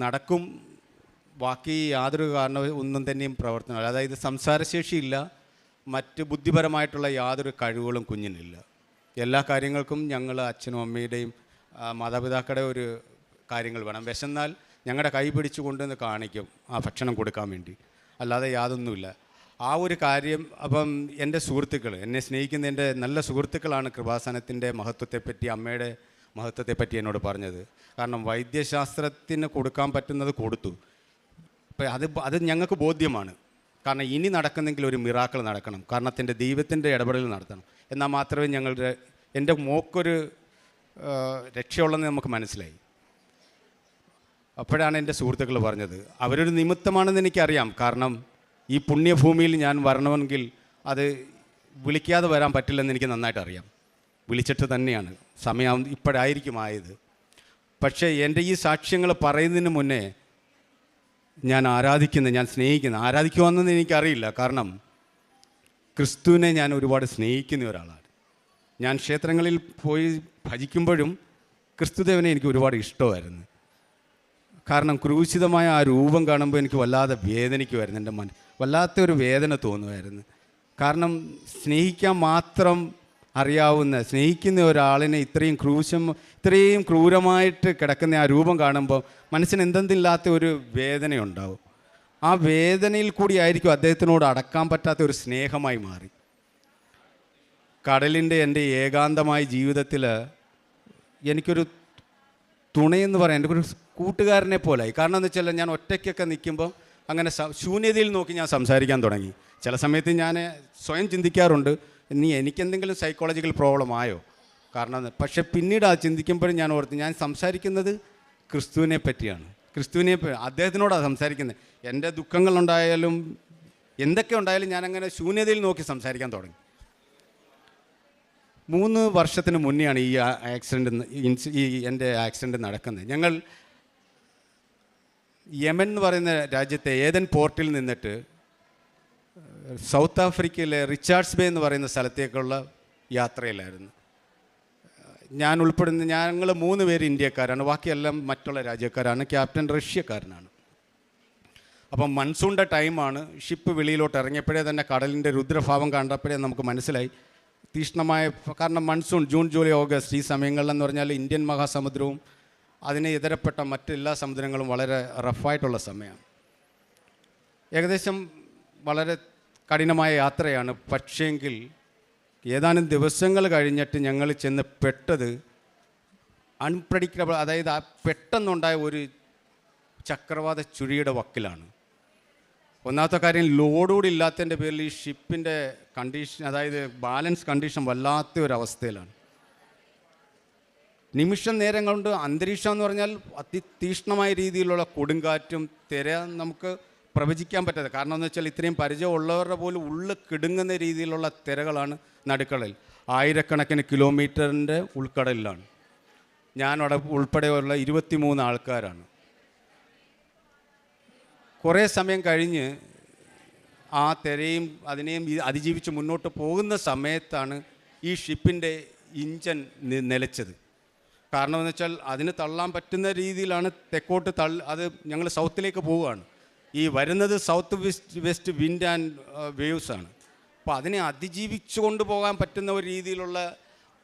നടക്കും, ബാക്കി യാതൊരു ഒന്നും തന്നെയും പ്രവർത്തനം, അതായത് സംസാരശേഷിയില്ല, മറ്റ് ബുദ്ധിപരമായിട്ടുള്ള യാതൊരു കഴിവുകളും കുഞ്ഞിനില്ല. എല്ലാ കാര്യങ്ങൾക്കും ഞങ്ങൾ അച്ഛനും അമ്മയുടെയും മാതാപിതാക്കളുടെ ഒരു കാര്യങ്ങൾ വേണം. വിശന്നാൽ ഞങ്ങളുടെ കൈ പിടിച്ചു കൊണ്ടുവന്ന് കാണിക്കും ആ ഭക്ഷണം കൊടുക്കാൻ വേണ്ടി, അല്ലാതെ യാതൊന്നുമില്ല. ആ ഒരു കാര്യം. അപ്പം എൻ്റെ സുഹൃത്തുക്കൾ, എന്നെ സ്നേഹിക്കുന്ന എൻ്റെ നല്ല സുഹൃത്തുക്കളാണ് കൃപാസനത്തിൻ്റെ മഹത്വത്തെപ്പറ്റി, അമ്മയുടെ മഹത്വത്തെപ്പറ്റി എന്നോട് പറഞ്ഞത്. കാരണം വൈദ്യശാസ്ത്രത്തിന് കൊടുക്കാൻ പറ്റുന്നത് കൊടുത്തു. അപ്പം അത് ഞങ്ങൾക്ക് ബോധ്യമാണ്. കാരണം ഇനി നടക്കുന്നെങ്കിൽ ഒരു മിറാക്കിൾ നടക്കണം, കാരണത്തിൻ്റെ ദൈവത്തിൻ്റെ ഇടപെടൽ നടത്തണം. എന്നാൽ മാത്രമേ എൻ്റെ മോക്കൊരു രക്ഷയുള്ളതെന്ന് നമുക്ക് മനസ്സിലായി. അപ്പോഴാണ് എൻ്റെ സുഹൃത്തുക്കൾ പറഞ്ഞത്. അവരൊരു നിമിത്തമാണെന്ന് എനിക്കറിയാം. കാരണം ഈ പുണ്യഭൂമിയിൽ ഞാൻ വരണമെങ്കിൽ അത് വിളിക്കാതെ വരാൻ പറ്റില്ലെന്ന് എനിക്ക് നന്നായിട്ട് അറിയാം. വിളിച്ചിട്ട് തന്നെയാണ്, സമയം ഇപ്പോഴായിരിക്കും ആയത്. പക്ഷേ എൻ്റെ ഈ സാക്ഷ്യങ്ങൾ പറയുന്നതിന് മുന്നേ ഞാൻ ഞാൻ ആരാധിക്കുവാണെന്ന് എനിക്കറിയില്ല. കാരണം ക്രിസ്തുവിനെ ഞാൻ ഒരുപാട് സ്നേഹിക്കുന്ന ഒരാളാണ്. ഞാൻ ക്ഷേത്രങ്ങളിൽ പോയി ഭജിക്കുമ്പോഴും ക്രിസ്തുദേവനെ എനിക്ക് ഒരുപാട് ഇഷ്ടമായിരുന്നു. കാരണം ക്രൂശിതമായ ആ രൂപം കാണുമ്പോൾ എനിക്ക് വല്ലാതെ വേദനിക്കുമായിരുന്നു. എൻ്റെ വല്ലാത്തൊരു വേദന തോന്നുമായിരുന്നു. കാരണം സ്നേഹിക്കാൻ മാത്രം അറിയാവുന്ന, സ്നേഹിക്കുന്ന ഒരാളിനെ ഇത്രയും ക്രൂരമായിട്ട് കിടക്കുന്ന ആ രൂപം കാണുമ്പോൾ മനസ്സിന് എന്തെന്നില്ലാത്ത ഒരു വേദനയുണ്ടാവും. ആ വേദനയിൽ കൂടി ആയിരിക്കും അദ്ദേഹത്തിനോട് അടക്കാൻ പറ്റാത്ത ഒരു സ്നേഹമായി മാറി. കടലിൻ്റെ എൻ്റെ ഏകാന്തമായ ജീവിതത്തിൽ എനിക്കൊരു തുണയെന്ന് പറയാൻ, എൻ്റെ ഒരു കൂട്ടുകാരനെ പോലായി. കാരണം എന്ന് വെച്ചാൽ ഞാൻ ഒറ്റയ്ക്കൊക്കെ നിൽക്കുമ്പോൾ അങ്ങനെ ശൂന്യതയിൽ നോക്കി ഞാൻ സംസാരിക്കാൻ തുടങ്ങി. ചില സമയത്ത് ഞാൻ സ്വയം ചിന്തിക്കാറുണ്ട്, ഇനി എനിക്കെന്തെങ്കിലും സൈക്കോളജിക്കൽ പ്രോബ്ലം ആയോ. കാരണം പക്ഷേ പിന്നീട് ആ ചിന്തിക്കുമ്പോഴും ഞാൻ ഓർത്ത്, ഞാൻ സംസാരിക്കുന്നത് ക്രിസ്തുവിനെ പറ്റിയാണ്. അദ്ദേഹത്തിനോടാണ് സംസാരിക്കുന്നത്. എൻ്റെ ദുഃഖങ്ങളുണ്ടായാലും എന്തൊക്കെ ഉണ്ടായാലും ഞാനങ്ങനെ ശൂന്യതയിൽ നോക്കി സംസാരിക്കാൻ തുടങ്ങി. 3 വർഷത്തിന് മുന്നെയാണ് എൻ്റെ ആക്സിഡൻറ്റ് നടക്കുന്നത്. ഞങ്ങൾ യമൻ എന്ന് പറയുന്ന രാജ്യത്തെ ഏതൻ പോർട്ടിൽ നിന്നിട്ട് സൗത്ത് ആഫ്രിക്കയിലെ റിച്ചാർഡ്സ് ബേ എന്ന് പറയുന്ന സ്ഥലത്തേക്കുള്ള യാത്രയിലായിരുന്നു. ഞങ്ങൾ 3 പേര് ഇന്ത്യക്കാരാണ്, ബാക്കിയെല്ലാം മറ്റുള്ള രാജ്യക്കാരാണ്. ക്യാപ്റ്റൻ റഷ്യക്കാരനാണ്. അപ്പം മൺസൂണിൻ്റെ ടൈമാണ്. ഷിപ്പ് വെളിയിലോട്ട് ഇറങ്ങിയപ്പോഴേ തന്നെ കടലിൻ്റെ രുദ്രഭാവം കണ്ടപ്പോഴേ നമുക്ക് മനസ്സിലായി തീഷ്ണമായ, കാരണം മൺസൂൺ ജൂൺ ജൂലൈ ഓഗസ്റ്റ് ഈ സമയങ്ങളിലെന്ന് പറഞ്ഞാൽ ഇന്ത്യൻ മഹാസമുദ്രവും അതിനെ ഇതരപ്പെട്ട മറ്റെല്ലാ സമുദ്രങ്ങളും വളരെ റഫായിട്ടുള്ള സമയമാണ്. ഏകദേശം വളരെ കഠിനമായ യാത്രയാണ്. പക്ഷേങ്കിൽ ഏതാനും ദിവസങ്ങൾ കഴിഞ്ഞിട്ട് ഞങ്ങൾ ചെന്ന് പെട്ടത് അൺപ്രഡിക്റ്റബിൾ, അതായത് ആ പെട്ടെന്നുണ്ടായ ഒരു ചക്രവാത ചുഴിയുടെ വക്കിലാണ്. ഒന്നാമത്തെ കാര്യം, ലോഡോട് ഇല്ലാത്തതിൻ്റെ പേരിൽ ഈ ഷിപ്പിൻ്റെ കണ്ടീഷൻ, അതായത് ബാലൻസ് കണ്ടീഷൻ വല്ലാത്ത ഒരു അവസ്ഥയിലാണ്. നിമിഷം നേരം കൊണ്ട് അന്തരീക്ഷം എന്ന് പറഞ്ഞാൽ അതിതീഷ്ണമായ രീതിയിലുള്ള കൊടുങ്കാറ്റും നമുക്ക് പ്രവചിക്കാൻ പറ്റാതെ. കാരണം എന്ന് വെച്ചാൽ ഇത്രയും പരിചയമുള്ളവരുടെ പോലും ഉള്ളിൽ കിടുങ്ങുന്ന രീതിയിലുള്ള തിരകളാണ് നടുക്കടലിൽ. 1000കണക്കിന് കിലോമീറ്ററിൻ്റെ ഉൾക്കടലിലാണ്. ഞാനവിടെ ഉൾപ്പെടെയുള്ള 23 ആൾക്കാരാണ്. കുറേ സമയം കഴിഞ്ഞ് ആ തിരയും അതിനെയും അതിജീവിച്ച് മുന്നോട്ട് പോകുന്ന സമയത്താണ് ഈ ഷിപ്പിൻ്റെ ഇഞ്ചൻ നിലച്ചത്. കാരണം എന്ന് വെച്ചാൽ അതിന് തള്ളാൻ പറ്റുന്ന രീതിയിലാണ് തെക്കോട്ട് അത് ഞങ്ങൾ സൗത്തിലേക്ക് പോവുകയാണ്. ഈ വരുന്നത് south west wind and waves ആണ്. അപ്പോൾ അതിനെ അതിജീവിച്ചു കൊണ്ടുപോകാൻ പറ്റുന്ന ഒരു രീതിയിലുള്ള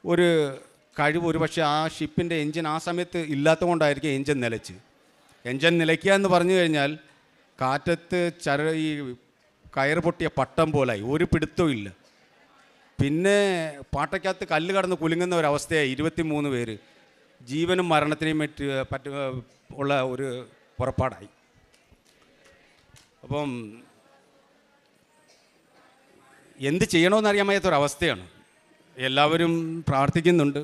ഒരു കഴിവ് ഒരു പക്ഷേ ആ ഷിപ്പിൻ്റെ എൻജിൻ ആ സമയത്ത് ഇല്ലാത്തത് കൊണ്ടായിരിക്കും എൻജിൻ നിലയ്ക്കുക എന്ന് പറഞ്ഞു കഴിഞ്ഞാൽ കാറ്റത്ത് ഈ കയറ് പൊട്ടിയ പട്ടം പോലായി, ഒരു പിടുത്തവും ഇല്ല. പിന്നെ പാട്ടയ്ക്കകത്ത് കല്ല് കടന്ന് കുലുങ്ങുന്ന ഒരവസ്ഥയായി. 23 പേര് ജീവനും മരണത്തിനെയും ഉള്ള ഒരു പുറപ്പാടായി. അപ്പം എന്ത് ചെയ്യണമെന്നറിയാൻ വയ്യാത്തൊരവസ്ഥയാണ്. എല്ലാവരും പ്രാർത്ഥിക്കുന്നുണ്ട്.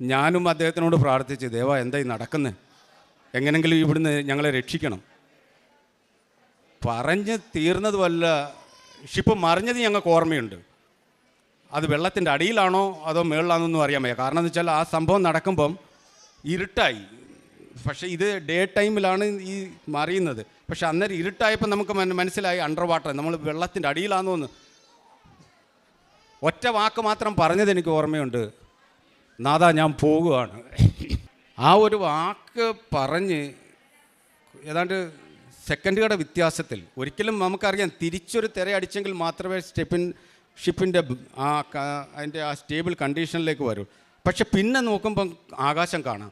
ഞാനും അദ്ദേഹത്തിനോട് പ്രാർത്ഥിച്ച്, ദേവാ എന്തായി നടക്കുന്നത്, എങ്ങനെങ്കിലും ഇവിടുന്ന് ഞങ്ങളെ രക്ഷിക്കണം. പറഞ്ഞ് തീർന്നതുമല്ല, ഷിപ്പ് മറിഞ്ഞത് ഞങ്ങൾക്ക് ഓർമ്മയുണ്ട്. അത് വെള്ളത്തിൻ്റെ അടിയിലാണോ അതോ മേളിലാണെന്നൊന്നും അറിയാൻ വയ്യ. കാരണം എന്ന് വെച്ചാൽ ആ സംഭവം നടക്കുമ്പം ഇരുട്ടായി. പക്ഷേ ഇത് ഡേ ടൈമിലാണ് ഈ മറിയുന്നത്. പക്ഷെ അന്നേരം ഇരുട്ടായപ്പോൾ നമുക്ക് മനസ്സിലായി അണ്ടർ വാട്ടർ, നമ്മൾ വെള്ളത്തിൻ്റെ അടിയിലാണെന്ന്. ഒറ്റ വാക്ക് മാത്രം പറഞ്ഞത് എനിക്ക് ഓർമ്മയുണ്ട്, നാഥാ ഞാൻ പോകുകയാണ്. ആ ഒരു വാക്ക് പറഞ്ഞ് ഏതാണ്ട് സെക്കൻഡുകളുടെ വ്യത്യാസത്തിൽ, ഒരിക്കലും നമുക്കറിയാം തിരിച്ചൊരു തിരയടിച്ചെങ്കിൽ മാത്രമേ ഷിപ്പിൻ്റെ അതിൻ്റെ ആ സ്റ്റേബിൾ കണ്ടീഷനിലേക്ക് വരൂ. പക്ഷെ പിന്നെ നോക്കുമ്പം ആകാശം കാണാം.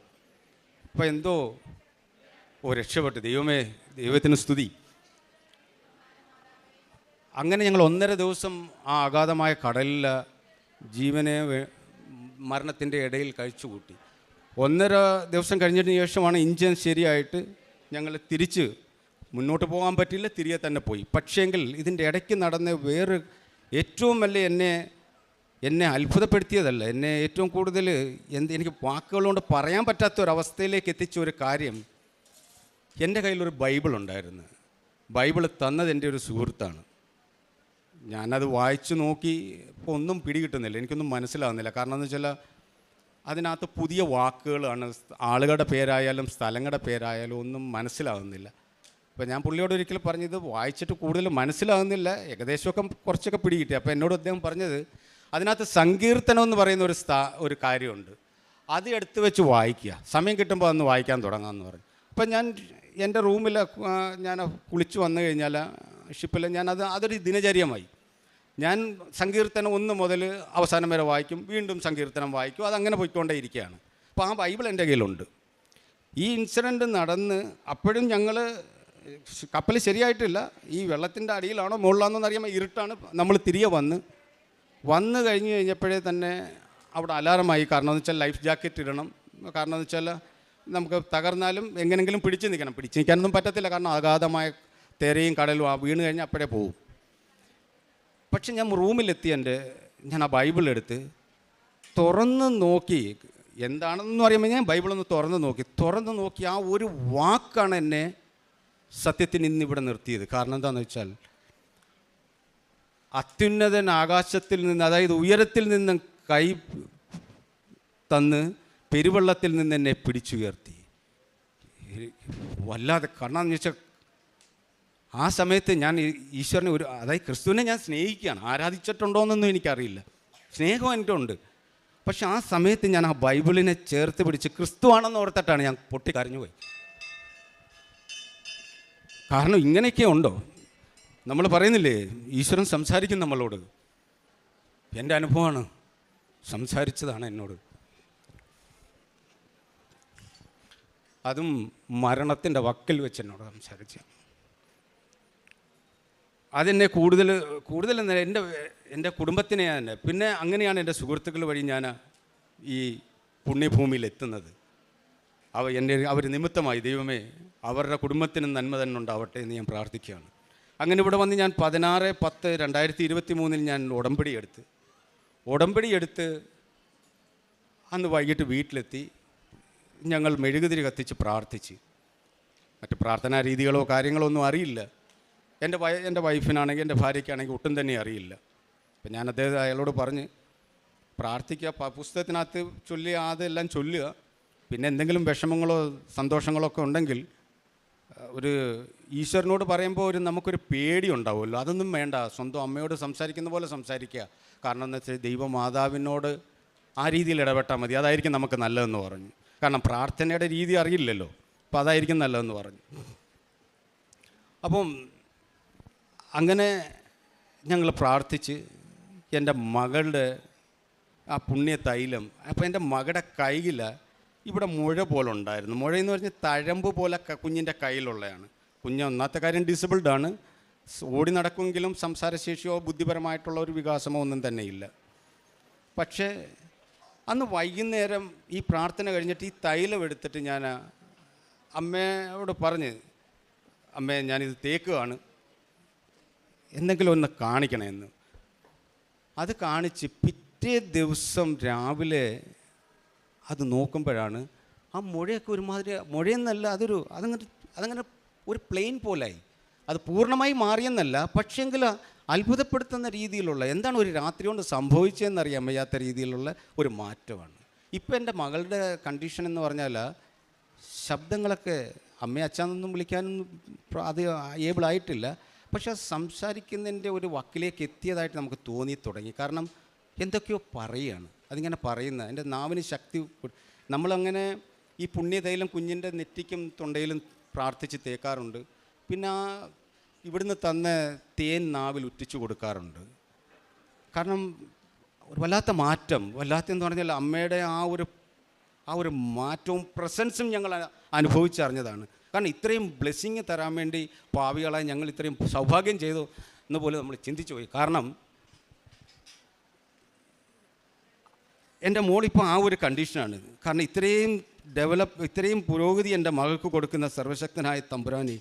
അപ്പോൾ എന്തോ രക്ഷപ്പെട്ടു. ദൈവത്തിന് സ്തുതി. അങ്ങനെ ഞങ്ങൾ 1.5 ദിവസം ആ അഗാധമായ കടലിൽ ജീവനെ മരണത്തിൻ്റെ ഇടയിൽ കഴിച്ചുകൂട്ടി. 1.5 ദിവസം കഴിഞ്ഞതിന് ശേഷമാണ് എഞ്ചിൻ ശരിയായിട്ട് ഞങ്ങൾ തിരിച്ച് മുന്നോട്ട് പോകാൻ പറ്റില്ല, തിരികെ തന്നെ പോയി. പക്ഷേങ്കിൽ ഇതിൻ്റെ ഇടയ്ക്ക് നടന്ന വേറെ ഏറ്റവും വലിയ എന്നെ അത്ഭുതപ്പെടുത്തിയതല്ല, എന്നെ ഏറ്റവും കൂടുതൽ എനിക്ക് വാക്കുകൾ കൊണ്ട് പറയാൻ പറ്റാത്തൊരവസ്ഥയിലേക്ക് എത്തിച്ച ഒരു കാര്യം, എൻ്റെ കയ്യിലൊരു ബൈബിളുണ്ടായിരുന്നു. ബൈബിൾ തന്നത് എൻ്റെ ഒരു സുഹൃത്താണ്. ഞാനത് വായിച്ചു നോക്കി, ഇപ്പോൾ ഒന്നും പിടികിട്ടുന്നില്ല, എനിക്കൊന്നും മനസ്സിലാകുന്നില്ല. കാരണം എന്ന് വെച്ചാൽ അതിനകത്ത് പുതിയ വാക്കുകളാണ്, ആളുകളുടെ പേരായാലും സ്ഥലങ്ങളുടെ പേരായാലും ഒന്നും മനസ്സിലാകുന്നില്ല. അപ്പോൾ ഞാൻ പുള്ളിയോട് ഒരിക്കലും പറഞ്ഞത് വായിച്ചിട്ട് കൂടുതൽ മനസ്സിലാകുന്നില്ല, ഏകദേശമൊക്കെ കുറച്ചൊക്കെ പിടികിട്ടി. അപ്പോൾ എന്നോട് അദ്ദേഹം പറഞ്ഞത്, അതിനകത്ത് സങ്കീർത്തനം എന്ന് പറയുന്ന ഒരു കാര്യമുണ്ട്, അത് എടുത്ത് വെച്ച് വായിക്കുക, സമയം കിട്ടുമ്പോൾ അന്ന് വായിക്കാൻ തുടങ്ങാമെന്ന് പറഞ്ഞു. അപ്പം ഞാൻ എൻ്റെ റൂമിൽ ഞാൻ കുളിച്ച് വന്നു കഴിഞ്ഞാൽ ഷിപ്പിൽ അതൊരു ദിനചര്യമായി. ഞാൻ സങ്കീർത്തനം 1 മുതൽ അവസാനം വരെ വായിക്കും, വീണ്ടും സങ്കീർത്തനം വായിക്കും, അതങ്ങനെ പോയിക്കൊണ്ടേ ഇരിക്കുകയാണ്. അപ്പോൾ ആ ബൈബിൾ എൻ്റെ കയ്യിലുണ്ട്. ഈ ഇൻസിഡൻറ്റ് നടന്ന് അപ്പോഴും ഞങ്ങൾ കപ്പൽ ശരിയായിട്ടില്ല, ഈ വെള്ളത്തിൻ്റെ അടിയിലാണോ മുകളിലാണെന്നൊന്നും അറിയാമോ, ഇരുട്ടാണ്. നമ്മൾ തിരികെ വന്ന് കഴിഞ്ഞ് കഴിഞ്ഞപ്പോഴേ തന്നെ അവിടെ അലാറമായി. കാരണം എന്ന് വെച്ചാൽ ലൈഫ് ജാക്കറ്റ് ഇടണം. കാരണം എന്ന് വെച്ചാൽ നമുക്ക് തകർന്നാലും എങ്ങനെങ്കിലും പിടിച്ച് നിൽക്കാനൊന്നും പറ്റത്തില്ല. കാരണം അഗാധമായ തിരയും കടലും വീണ് കഴിഞ്ഞാൽ അപ്പോഴേ പോവും. പക്ഷെ ഞാൻ റൂമിലെത്തി, ഞാൻ ആ ബൈബിൾ എടുത്ത് തുറന്ന് നോക്കി, എന്താണെന്നൊന്നും അറിയുമ്പോൾ ഞാൻ ബൈബിളൊന്ന് തുറന്ന് നോക്കി ആ ഒരു വാക്കാണ് എന്നെ സത്യത്തിന് ഇന്നിവിടെ നിർത്തിയത്. കാരണം എന്താണെന്ന് വെച്ചാൽ, അത്യുന്നതൻ ആകാശത്തിൽ നിന്ന്, അതായത് ഉയരത്തിൽ നിന്ന് കൈ തന്ന് പെരുവെള്ളത്തിൽ നിന്ന് എന്നെ പിടിച്ചുയർത്തി. വല്ലാതെ, കാരണം എന്ന് വെച്ചാൽ ആ സമയത്ത് ഞാൻ ഈശ്വരനെ അതായത് ക്രിസ്തുവിനെ ഞാൻ സ്നേഹിക്കുകയാണ്. ആരാധിച്ചിട്ടുണ്ടോയെന്നൊന്നും എനിക്കറിയില്ല, സ്നേഹം എനിക്കുണ്ട്. പക്ഷെ ആ സമയത്ത് ഞാൻ ആ ബൈബിളിനെ ചേർത്ത് പിടിച്ച് ക്രിസ്തുവാണെന്ന് ഓർത്തിട്ടാണ് ഞാൻ പൊട്ടിക്കരഞ്ഞുപോയി. കാരണം ഇങ്ങനെയൊക്കെ ഉണ്ടോ? നമ്മൾ പറയുന്നില്ലേ, ഈശ്വരൻ സംസാരിക്കും നമ്മളോട്. എൻ്റെ അനുഭവമാണ്, സംസാരിച്ചതാണ് എന്നോട്. അതും മരണത്തിൻ്റെ വക്കിൽ വെച്ച് എന്നോട് സംസാരിച്ച. അതെന്നെ കൂടുതൽ എൻ്റെ കുടുംബത്തിനെ തന്നെ, പിന്നെ അങ്ങനെയാണ് എൻ്റെ സുഹൃത്തുക്കൾ വഴി ഞാൻ ഈ പുണ്യഭൂമിയിൽ എത്തുന്നത്. അവർ നിമിത്തമായി ദൈവമേ അവരുടെ കുടുംബത്തിന് നന്മ തന്നെ ഉണ്ടാവട്ടെ എന്ന് ഞാൻ പ്രാർത്ഥിക്കുകയാണ്. അങ്ങനെ ഇവിടെ വന്ന് ഞാൻ 16/10/2023 ഞാൻ ഉടമ്പടി എടുത്ത് അന്ന് വൈകിട്ട് വീട്ടിലെത്തി. ഞങ്ങൾ മെഴുകുതിരി കത്തിച്ച് പ്രാർത്ഥിച്ച്. മറ്റ് പ്രാർത്ഥനാ രീതികളോ കാര്യങ്ങളോ ഒന്നും അറിയില്ല. എൻ്റെ വൈഫിനാണെങ്കിൽ എൻ്റെ ഭാര്യയ്ക്കാണെങ്കിൽ ഒട്ടും തന്നെ അറിയില്ല. അപ്പം ഞാൻ അയാളോട് പറഞ്ഞ് പ്രാർത്ഥിക്കുക, പുസ്തകത്തിനകത്ത് ചൊല്ലുക, അതെല്ലാം ചൊല്ലുക. പിന്നെ എന്തെങ്കിലും വിഷമങ്ങളോ സന്തോഷങ്ങളോ ഒക്കെ ഉണ്ടെങ്കിൽ ഒരു ഈശ്വരനോട് പറയുമ്പോൾ നമുക്കൊരു പേടി ഉണ്ടാവുമല്ലോ, അതൊന്നും വേണ്ട. സ്വന്തം അമ്മയോട് സംസാരിക്കുന്ന പോലെ സംസാരിക്കുക. കാരണം എന്താ വെച്ചാൽ ദൈവമാതാവിനോട് ആ രീതിയിൽ ഇടപെട്ടാൽ മതി, അതായിരിക്കും നമുക്ക് നല്ലതെന്ന് പറഞ്ഞു. കാരണം പ്രാർത്ഥനയുടെ രീതി അറിയില്ലല്ലോ, അപ്പോൾ അതായിരിക്കും നല്ലതെന്ന് പറഞ്ഞു. അപ്പം അങ്ങനെ ഞങ്ങൾ പ്രാർത്ഥിച്ച് എൻ്റെ മകളുടെ ആ പുണ്യ തൈലം, അപ്പോൾ എൻ്റെ മകളുടെ കയ്യിൽ ഇവിടെ മുഴ പോലെ ഉണ്ടായിരുന്നു. മുഴയെന്ന് പറഞ്ഞാൽ തഴമ്പ് പോലെ കുഞ്ഞിൻ്റെ കയ്യിലുള്ളതാണ്. കുഞ്ഞ് ഒന്നാമത്തെ കാര്യം ഡിസബിൾഡാണ്, ഓടി നടക്കുമെങ്കിലും സംസാരശേഷിയോ ബുദ്ധിപരമായിട്ടുള്ള ഒരു വികാസമോ ഒന്നും തന്നെ ഇല്ല. പക്ഷേ അന്ന് വൈകുന്നേരം ഈ പ്രാർത്ഥന കഴിഞ്ഞിട്ട് ഈ തൈലം എടുത്തിട്ട് ഞാൻ അമ്മയോട് പറഞ്ഞ്, അമ്മേ ഞാനിത് തേക്കുകയാണ്, എന്തെങ്കിലും ഒന്ന് കാണിക്കണമെന്ന്. അത് കാണിച്ച് പിറ്റേ ദിവസം രാവിലെ അത് നോക്കുമ്പോഴാണ് ആ മുഴയൊക്കെ ഒരുമാതിരി, മുഴയെന്നല്ല, അതങ്ങനെ ഒരു പ്ലെയിൻ പോലായി. അത് പൂർണ്ണമായി മാറിയെന്നല്ല, പക്ഷേങ്കിൽ അത്ഭുതപ്പെടുത്തുന്ന രീതിയിലുള്ള, എന്താണ് ഒരു രാത്രി കൊണ്ട് സംഭവിച്ചതെന്നറിയാൻ വയ്യാത്ത രീതിയിലുള്ള ഒരു മാറ്റമാണ്. ഇപ്പം എൻ്റെ മകളുടെ കണ്ടീഷൻ എന്ന് പറഞ്ഞാൽ ശബ്ദങ്ങളൊക്കെ അമ്മയെ അച്ഛനൊന്നും വിളിക്കാനൊന്നും അത് ഏബിൾ ആയിട്ടില്ല. പക്ഷെ സംസാരിക്കുന്നതിൻ്റെ ഒരു വക്കിലേക്ക് എത്തിയതായിട്ട് നമുക്ക് തോന്നി തുടങ്ങി. കാരണം എന്തൊക്കെയോ പറയുകയാണ്, അതിങ്ങനെ പറയുന്നത്, എൻ്റെ നാവിന് ശക്തി. നമ്മളങ്ങനെ ഈ പുണ്യതൈലം കുഞ്ഞിൻ്റെ നെറ്റിക്കും തൊണ്ടയിലും പ്രാർത്ഥിച്ച് തേക്കാറുണ്ട്. പിന്നെ ഇവിടുന്ന് തന്ന തേൻ നാവിൽ ഉറ്റിച്ചു കൊടുക്കാറുണ്ട്. കാരണം ഒരു വല്ലാത്ത മാറ്റം, വല്ലാത്തെന്ന് പറഞ്ഞാൽ അമ്മയുടെ ആ ഒരു മാറ്റവും പ്രസൻസും ഞങ്ങൾ അനുഭവിച്ചറിഞ്ഞതാണ്. കാരണം ഇത്രയും ബ്ലെസ്സിങ് തരാൻ വേണ്ടി പാവികളായി ഞങ്ങൾ ഇത്രയും സൗഭാഗ്യം ചെയ്തു എന്ന് പോലും നമ്മൾ ചിന്തിച്ചു പോയി. കാരണം എൻ്റെ മോളിപ്പോൾ ആ ഒരു കണ്ടീഷനാണ്. കാരണം ഇത്രയും പുരോഗതി എൻ്റെ മകൾക്ക് കൊടുക്കുന്ന സർവശക്തനായ തമ്പുരാനെ,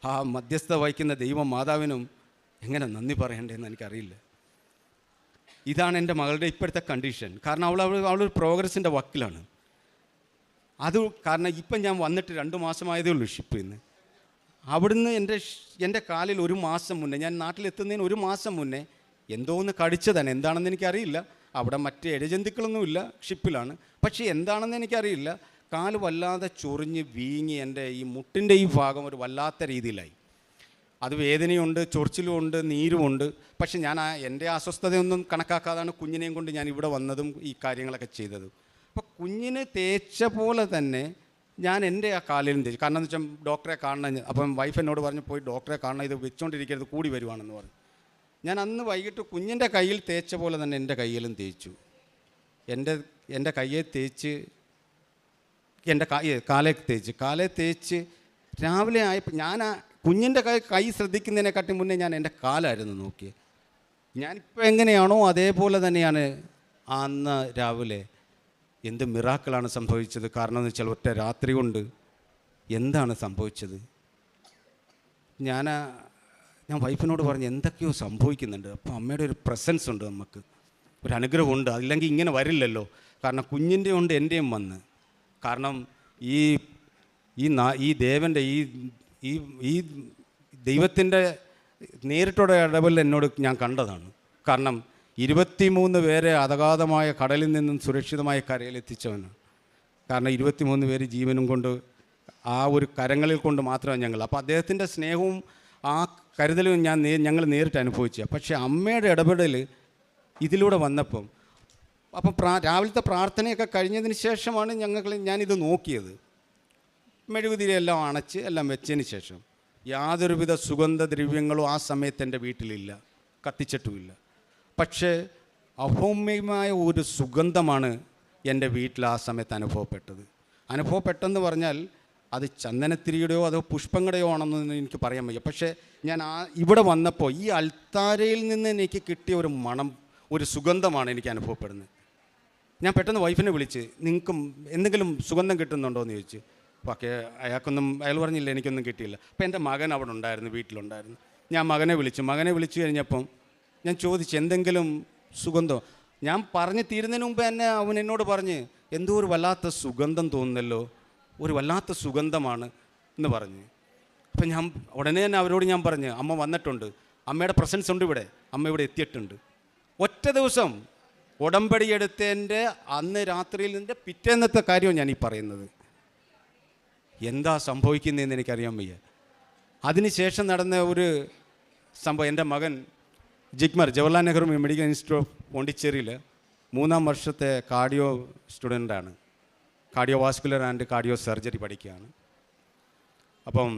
ആ മധ്യസ്ഥ വഹിക്കുന്ന ദൈവം മാതാവിനും എങ്ങനെ നന്ദി പറയേണ്ടതെന്ന് എനിക്കറിയില്ല. ഇതാണ് എൻ്റെ മകളുടെ ഇപ്പോഴത്തെ കണ്ടീഷൻ. കാരണം അവളൊരു പ്രോഗ്രസിൻ്റെ വക്കിലാണ്. അത് കാരണം ഇപ്പം ഞാൻ വന്നിട്ട് 2 മാസമായതേ ഉള്ളൂ ഷിപ്പിൽ നിന്ന്. അവിടുന്ന് എൻ്റെ കാലിൽ 1 മാസം മുന്നേ, ഞാൻ നാട്ടിലെത്തുന്നതിന് 1 മാസം മുന്നേ എന്തോ ഒന്ന് കടിച്ചതാണ്. എന്താണെന്ന് എനിക്കറിയില്ല. അവിടെ മറ്റ് ഇഴജന്തുക്കളൊന്നുമില്ല, ഷിപ്പിലാണ്. പക്ഷേ എന്താണെന്ന് എനിക്കറിയില്ല, കാല് വല്ലാതെ ചൊറിഞ്ഞ് വീങ്ങി എൻ്റെ ഈ മുട്ടിൻ്റെ ഈ ഭാഗം ഒരു വല്ലാത്ത രീതിയിലായി. അത് വേദനയുണ്ട്, ചൊറിച്ചിലുമുണ്ട്, നീരുമുണ്ട്. പക്ഷെ ഞാൻ എൻ്റെ അസ്വസ്ഥതയൊന്നും കണക്കാക്കാതാണ് കുഞ്ഞിനെയും കൊണ്ട് ഞാൻ ഇവിടെ വന്നതും ഈ കാര്യങ്ങളൊക്കെ ചെയ്തതും. അപ്പോൾ കുഞ്ഞിനെ തേച്ച പോലെ തന്നെ ഞാൻ എൻ്റെ ആ കാലിലും തേച്ചു. കാരണം എന്ന് വെച്ചാൽ ഡോക്ടറെ കാണണം. അപ്പം വൈഫ് എന്നോട് പറഞ്ഞു, പോയി ഡോക്ടറെ കാണണം, ഇത് വെച്ചുകൊണ്ടിരിക്കരുത്, കൂടി വരുവാണെന്ന് പറഞ്ഞു. ഞാൻ അന്ന് വൈകിട്ട് കുഞ്ഞിൻ്റെ കയ്യിൽ തേച്ച പോലെ തന്നെ എൻ്റെ കയ്യിലും തേച്ചു. എൻ്റെ കയ്യെ തേച്ച്, എൻ്റെ കാലേ തേച്ച് രാവിലെ ആയപ്പോൾ ഞാൻ കുഞ്ഞിൻ്റെ കൈ ശ്രദ്ധിക്കുന്നതിനെക്കാട്ടി മുന്നേ ഞാൻ എൻ്റെ കാലായിരുന്നു നോക്കിയത്. ഞാനിപ്പോൾ എങ്ങനെയാണോ അതേപോലെ തന്നെയാണ് അന്ന് രാവിലെ. എന്ത് മിറാക്കിളാണ് സംഭവിച്ചത്. കാരണം എന്ന് വെച്ചാൽ ഒറ്റ രാത്രി കൊണ്ട് എന്താണ് സംഭവിച്ചത്. ഞാൻ വൈഫിനോട് പറഞ്ഞു, എന്തൊക്കെയോ സംഭവിക്കുന്നുണ്ട്. അപ്പോൾ അമ്മയുടെ ഒരു പ്രസൻസ് ഉണ്ട്, നമുക്ക് ഒരു അനുഗ്രഹമുണ്ട്. അതില്ലെങ്കിൽ ഇങ്ങനെ വരില്ലല്ലോ. കാരണം കുഞ്ഞിൻ്റെ ഉണ്ട് എൻ്റെയും വന്ന്. കാരണം ഈ ദേവൻ്റെ ഈ ദൈവത്തിൻ്റെ നേരിട്ടുള്ള ഇടപെടൽ എന്നോട് ഞാൻ കണ്ടതാണ്. കാരണം 23 പേരെ അഗാധമായ കടലിൽ നിന്നും സുരക്ഷിതമായ കരയിലെത്തിച്ചവനാണ്. കാരണം 23 പേര് ജീവനും കൊണ്ട് ആ ഒരു കരങ്ങളിൽ കൊണ്ട് മാത്രമാണ് ഞങ്ങൾ. അപ്പോൾ അദ്ദേഹത്തിൻ്റെ സ്നേഹവും ആ കരുതലും ഞങ്ങൾ നേരിട്ട് അനുഭവിച്ച. പക്ഷേ അമ്മയുടെ ഇടപെടൽ ഇതിലൂടെ വന്നപ്പം, അപ്പം രാവിലത്തെ പ്രാർത്ഥനയൊക്കെ കഴിഞ്ഞതിന് ശേഷമാണ് ഞാനിത് നോക്കിയത്. മെഴുകുതിരിയെല്ലാം അണച്ച് എല്ലാം വെച്ചതിന് ശേഷം യാതൊരുവിധ സുഗന്ധദ്രവ്യങ്ങളും ആ സമയത്ത് എൻ്റെ വീട്ടിലില്ല, കത്തിച്ചിട്ടുമില്ല. പക്ഷേ അഭൗമ്യമായ ഒരു സുഗന്ധമാണ് എൻ്റെ വീട്ടിൽ ആ സമയത്ത് അനുഭവപ്പെട്ടെന്ന് പറഞ്ഞാൽ അത് ചന്ദനത്തിരിയുടെയോ അതോ പുഷ്പങ്ങളുടെയോ ആണെന്നൊന്നും എനിക്ക് പറയാൻ വയ്യ. പക്ഷേ ഞാൻ ഇവിടെ വന്നപ്പോൾ ഈ അൾത്താരയിൽ നിന്ന് എനിക്ക് കിട്ടിയ ഒരു മണം, ഒരു സുഗന്ധമാണ് എനിക്ക് അനുഭവപ്പെടുന്നത്. ഞാൻ പെട്ടെന്ന് വൈഫിനെ വിളിച്ച്, നിങ്ങൾക്ക് എന്തെങ്കിലും സുഗന്ധം കിട്ടുന്നുണ്ടോ എന്ന് ചോദിച്ചു. ബാക്കി അയാൾ പറഞ്ഞില്ല, എനിക്കൊന്നും കിട്ടിയില്ല. അപ്പോൾ എൻ്റെ മകൻ അവിടെ ഉണ്ടായിരുന്നു, വീട്ടിലുണ്ടായിരുന്നു. ഞാൻ മകനെ വിളിച്ചു കഴിഞ്ഞപ്പം ഞാൻ ചോദിച്ചു, എന്തെങ്കിലും സുഗന്ധം. ഞാൻ പറഞ്ഞു തീരുന്നതിന് മുമ്പ് തന്നെ അവൻ എന്നോട് പറഞ്ഞ്, എന്തോ ഒരു വല്ലാത്ത സുഗന്ധം തോന്നുന്നല്ലോ, ഒരു വല്ലാത്ത സുഗന്ധമാണ് എന്ന് പറഞ്ഞ്. അപ്പം ഞാൻ ഉടനെ തന്നെ അവരോട് ഞാൻ പറഞ്ഞ്, അമ്മ വന്നിട്ടുണ്ട്, അമ്മയുടെ പ്രസൻസ് ഉണ്ട് ഇവിടെ, അമ്മ ഇവിടെ എത്തിയിട്ടുണ്ട്. ഒറ്റ ദിവസം ഉടമ്പടി എടുത്തതിൻ്റെ അന്ന് രാത്രിയിൽ നിൻ്റെ പിറ്റേന്നത്തെ കാര്യമാണ് ഞാൻ ഈ പറയുന്നത്. എന്താ സംഭവിക്കുന്നതെന്ന് എനിക്കറിയാൻ വയ്യ. അതിനുശേഷം നടന്ന ഒരു സംഭവം, എൻ്റെ മകൻ JIPMER, Jawaharlal Nehru medical institute of പോണ്ടിച്ചേരിയിൽ 3ാം വർഷത്തെ കാർഡിയോ സ്റ്റുഡൻ്റാണ്. Cardiovascular and cardio surgery പഠിക്കുകയാണ്. അപ്പം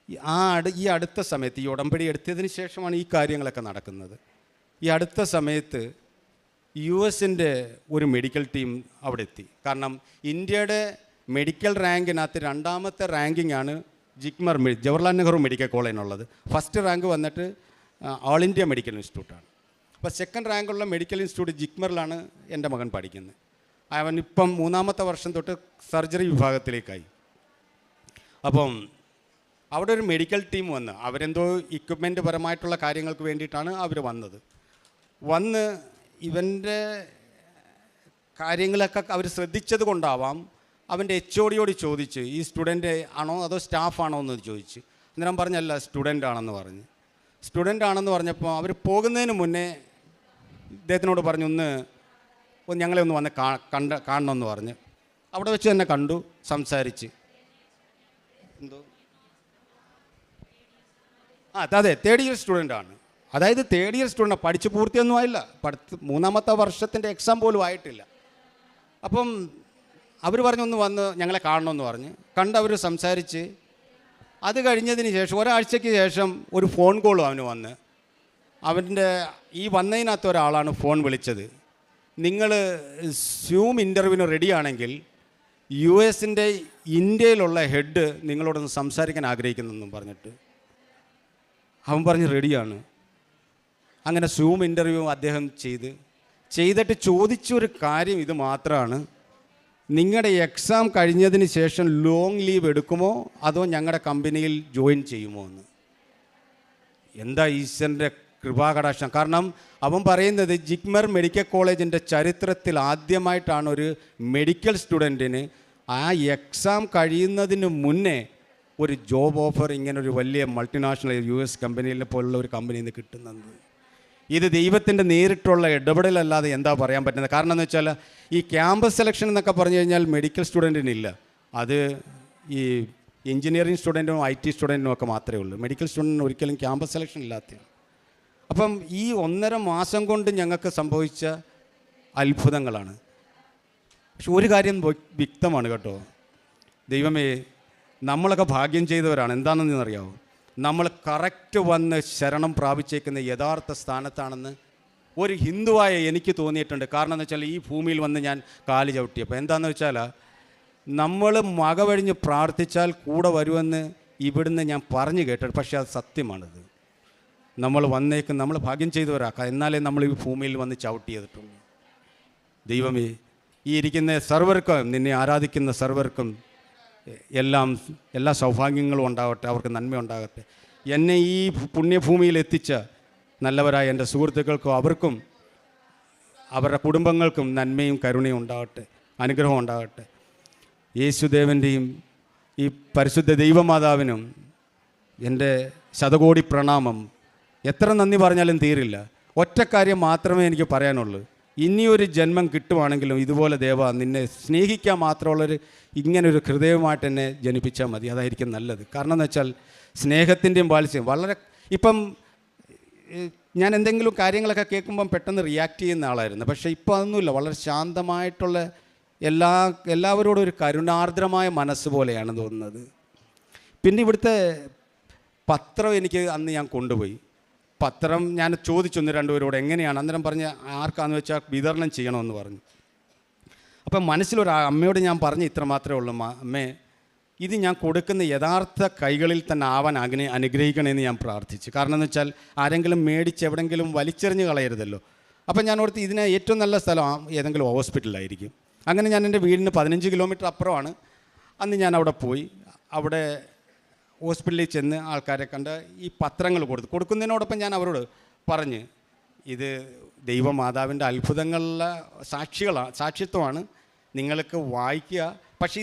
ഈ അടുത്ത സമയത്ത് ഈ ഉടമ്പടി എടുത്തതിന് ശേഷമാണ് ഈ കാര്യങ്ങളൊക്കെ നടക്കുന്നത്. ഈ അടുത്ത സമയത്ത് US-ൻ്റെ ഒരു മെഡിക്കൽ ടീം അവിടെ എത്തി. കാരണം ഇന്ത്യയുടെ മെഡിക്കൽ റാങ്കിനകത്ത് 2ാമത്തെ റാങ്കിങ് ആണ് ജിഗ്മർ ജവഹർലാൽ നെഹ്റു മെഡിക്കൽ കോളേജിനുള്ളത്. ഫസ്റ്റ് റാങ്ക് വന്നിട്ട് ഓൾ ഇന്ത്യ മെഡിക്കൽ ഇൻസ്റ്റിറ്റ്യൂട്ടാണ്. അപ്പോൾ സെക്കൻഡ് റാങ്കുള്ള മെഡിക്കൽ ഇൻസ്റ്റിറ്റ്യൂട്ട് ജിഗ്മറിലാണ് എൻ്റെ മകൻ പഠിക്കുന്നത്. അവൻ ഇപ്പം 3ാമത്തെ വർഷം തൊട്ട് സർജറി വിഭാഗത്തിലേക്കായി. അപ്പം അവിടെ ഒരു മെഡിക്കൽ ടീം വന്ന് അവരെന്തോ ഇക്വിപ്മെൻറ്റ് പരമായിട്ടുള്ള കാര്യങ്ങൾക്ക് വേണ്ടിയിട്ടാണ് അവർ വന്ന് ഇവൻ്റെ കാര്യങ്ങളൊക്കെ അവർ ശ്രദ്ധിച്ചത് കൊണ്ടാവാം അവൻ്റെ HOD ചോദിച്ച് ഈ സ്റ്റുഡൻ്റ് ആണോ അതോ സ്റ്റാഫാണോ എന്ന് ചോദിച്ച്. അന്നേരം പറഞ്ഞല്ല സ്റ്റുഡൻ്റ് ആണെന്ന് പറഞ്ഞ്. സ്റ്റുഡൻ്റ് ആണെന്ന് പറഞ്ഞപ്പോൾ അവർ പോകുന്നതിന് മുന്നേ ഇദ്ദേഹത്തിനോട് പറഞ്ഞു ഞങ്ങളെ ഒന്ന് വന്ന് കാണണമെന്ന് പറഞ്ഞ് അവിടെ വെച്ച് തന്നെ കണ്ടു, സംസാരിച്ച്. എന്തോ അതെ 3rd ഇയർ സ്റ്റുഡൻ്റാണ്. അതായത് 3rd ഇയർ സ്റ്റുഡൻ്റ്, പഠിച്ച് പൂർത്തിയൊന്നും ആയില്ല, 3ാമത്തെ വർഷത്തിൻ്റെ എക്സാം പോലും ആയിട്ടില്ല. അപ്പം അവർ പറഞ്ഞൊന്ന് വന്ന് ഞങ്ങളെ കാണണമെന്ന് പറഞ്ഞ് അവർ സംസാരിച്ച്. അത് കഴിഞ്ഞതിന് ശേഷം ഒരാഴ്ചയ്ക്ക് ശേഷം ഒരു ഫോൺ കോളും അവന് വന്ന്. അവൻ്റെ ഈ വന്നതിനകത്ത് ഒരാളാണ് ഫോൺ വിളിച്ചത്. നിങ്ങൾ സൂം ഇൻ്റർവ്യൂവിന് റെഡിയാണെങ്കിൽ US-ൻ്റെ ഇന്ത്യയിലുള്ള ഹെഡ് നിങ്ങളോടൊന്ന് സംസാരിക്കാൻ ആഗ്രഹിക്കുന്നെന്നും പറഞ്ഞിട്ട് അവൻ പറഞ്ഞ് റെഡിയാണ്. അങ്ങനെ സൂം ഇൻ്റർവ്യൂ അദ്ദേഹം ചെയ്തിട്ട് ചോദിച്ചൊരു കാര്യം ഇത് മാത്രമാണ്: നിങ്ങളുടെ എക്സാം കഴിഞ്ഞതിന് ശേഷം ലോങ് ലീവ് എടുക്കുമോ അതോ ഞങ്ങളുടെ കമ്പനിയിൽ ജോയിൻ ചെയ്യുമോ എന്ന്. എന്താ ഈശ്വരൻ്റെ കൃപാകടാക്ഷം! കാരണം അവൻ പറയുന്നത് ജിഗ്മർ മെഡിക്കൽ കോളേജിൻ്റെ ചരിത്രത്തിൽ ആദ്യമായിട്ടാണ് ഒരു മെഡിക്കൽ സ്റ്റുഡൻറ്റിന് ആ എക്സാം കഴിയുന്നതിന് മുന്നേ ഒരു ജോബ് ഓഫർ ഇങ്ങനെ ഒരു വലിയ മൾട്ടിനാഷണൽ US കമ്പനിയിലെ പോലുള്ള ഒരു കമ്പനിയിൽ നിന്ന് കിട്ടുന്നത്. ഇത് ദൈവത്തിൻ്റെ നേരിട്ടുള്ള ഇടപെടലല്ലാതെ എന്താ പറയാൻ പറ്റുന്നത്? കാരണം എന്ന് വെച്ചാൽ ഈ ക്യാമ്പസ് സെലക്ഷൻ എന്നൊക്കെ പറഞ്ഞു കഴിഞ്ഞാൽ മെഡിക്കൽ സ്റ്റുഡൻറ്റിനില്ല. അത് ഈ എഞ്ചിനീയറിംഗ് സ്റ്റുഡൻറ്റും IT സ്റ്റുഡൻറ്റിനും ഒക്കെ മാത്രമേ ഉള്ളൂ. മെഡിക്കൽ സ്റ്റുഡൻറ്റിന് ഒരിക്കലും ക്യാമ്പസ് സെലക്ഷൻ ഇല്ലാത്തതാണ്. അപ്പം ഈ 1.5 മാസം കൊണ്ട് ഞങ്ങൾക്ക് സംഭവിച്ച അത്ഭുതങ്ങളാണ്. പക്ഷെ ഒരു കാര്യം വ്യക്തമാണ് കേട്ടോ, ദൈവമേ, നമ്മളൊക്കെ ഭാഗ്യം ചെയ്തവരാണ്. എന്താണെന്ന് അറിയാമോ? നമ്മൾ കറക്റ്റ് വന്ന് ശരണം പ്രാപിച്ചേക്കുന്ന യഥാർത്ഥ സ്ഥാനത്താണെന്ന് ഒരു ഹിന്ദുവായ എനിക്ക് തോന്നിയിട്ടുണ്ട്. കാരണം എന്ന് വെച്ചാൽ ഈ ഭൂമിയിൽ വന്ന് ഞാൻ കാല് ചവിട്ടിയപ്പോൾ എന്താണെന്ന് വെച്ചാൽ നമ്മൾ മകവഴിഞ്ഞ് പ്രാർത്ഥിച്ചാൽ കൂടെ വരുമെന്ന് ഇവിടുന്ന് ഞാൻ പറഞ്ഞു കേട്ടിട്ട്, പക്ഷേ അത് സത്യമാണത്. നമ്മൾ ഭാഗ്യം ചെയ്തവരാക്കാം, എന്നാലേ നമ്മൾ ഈ ഭൂമിയിൽ വന്ന് ചവിട്ടിയതിട്ടുള്ളൂ. ദൈവമേ, ഈ ഇരിക്കുന്ന സർവർക്കും, നിന്നെ ആരാധിക്കുന്ന സർവർക്കും എല്ലാ സൗഭാഗ്യങ്ങളും ഉണ്ടാവട്ടെ, അവർക്ക് നന്മ ഉണ്ടാകട്ടെ. എന്നെ ഈ പുണ്യഭൂമിയിൽ എത്തിച്ച നല്ലവരായ എൻ്റെ സുഹൃത്തുക്കൾക്കും അവർക്കും അവരുടെ കുടുംബങ്ങൾക്കും നന്മയും കരുണയും ഉണ്ടാകട്ടെ, അനുഗ്രഹം ഉണ്ടാകട്ടെ. യേശുദേവൻ്റെയും ഈ പരിശുദ്ധ ദൈവമാതാവിനും എൻ്റെ ശതകോടി പ്രണാമം. എത്ര നന്ദി പറഞ്ഞാലും തീരില്ല. ഒറ്റ കാര്യം മാത്രമേ എനിക്ക് പറയാനുള്ളൂ: ഇനിയൊരു ജന്മം കിട്ടുവാണെങ്കിലും ഇതുപോലെ ദേവ നിന്നെ സ്നേഹിക്കാൻ മാത്രമുള്ളൊരു ഇങ്ങനൊരു ഹൃദയമായിട്ട് എന്നെ ജനിപ്പിച്ചാൽ മതി. അതായിരിക്കും നല്ലത്. കാരണം എന്ന് വെച്ചാൽ സ്നേഹത്തിൻ്റെയും വാത്സ്യം വളരെ ഇപ്പം ഞാൻ എന്തെങ്കിലും കാര്യങ്ങളൊക്കെ കേൾക്കുമ്പം പെട്ടെന്ന് റിയാക്ട് ചെയ്യുന്ന ആളായിരുന്നു. പക്ഷേ ഇപ്പോൾ അതൊന്നുമില്ല. വളരെ ശാന്തമായിട്ടുള്ള എല്ലാവരോടും ഒരു കരുണാർദ്രമായ മനസ്സ് പോലെയാണ് തോന്നുന്നത്. പിന്നെ ഇവിടുത്തെ പത്രം എനിക്ക് അന്ന് ഞാൻ കൊണ്ടുപോയി. പത്രം ഞാൻ ചോദിച്ചു 1-2 പേരോട് എങ്ങനെയാണ്. അന്നേരം പറഞ്ഞ് ആർക്കാന്ന് വെച്ചാൽ വിതരണം ചെയ്യണമെന്ന് പറഞ്ഞു. അപ്പം മനസ്സിലൊരു അമ്മയോട് ഞാൻ പറഞ്ഞ് ഇത്ര മാത്രമേ ഉള്ളൂ: അമ്മേ, ഇത് ഞാൻ കൊടുക്കുന്ന യഥാർത്ഥ കൈകളിൽ തന്നെ ആവാൻ അനുഗ്രഹിക്കണമെന്ന് ഞാൻ പ്രാർത്ഥിച്ചു. കാരണം എന്ന് വെച്ചാൽ ആരെങ്കിലും മേടിച്ച് എവിടെയെങ്കിലും വലിച്ചെറിഞ്ഞ് കളയരുതല്ലോ. അപ്പം ഞാൻ ഓർത്ത് ഇതിന് ഏറ്റവും നല്ല സ്ഥലം ഏതെങ്കിലും ഹോസ്പിറ്റലായിരിക്കും. അങ്ങനെ ഞാൻ എൻ്റെ വീടിന് 15 കിലോമീറ്റർ അപ്പുറമാണ്. അന്ന് ഞാൻ അവിടെ പോയി. അവിടെ ഹോസ്പിറ്റലിൽ ചെന്ന് ആൾക്കാരെ കണ്ട് ഈ പത്രങ്ങൾ കൊടുക്കുന്നതിനോടൊപ്പം ഞാൻ അവരോട് പറഞ്ഞ്, ഇത് ദൈവമാതാവിൻ്റെ അത്ഭുതങ്ങളിലെ സാക്ഷിത്വമാണ്, നിങ്ങൾക്ക് വായിക്കുക. പക്ഷേ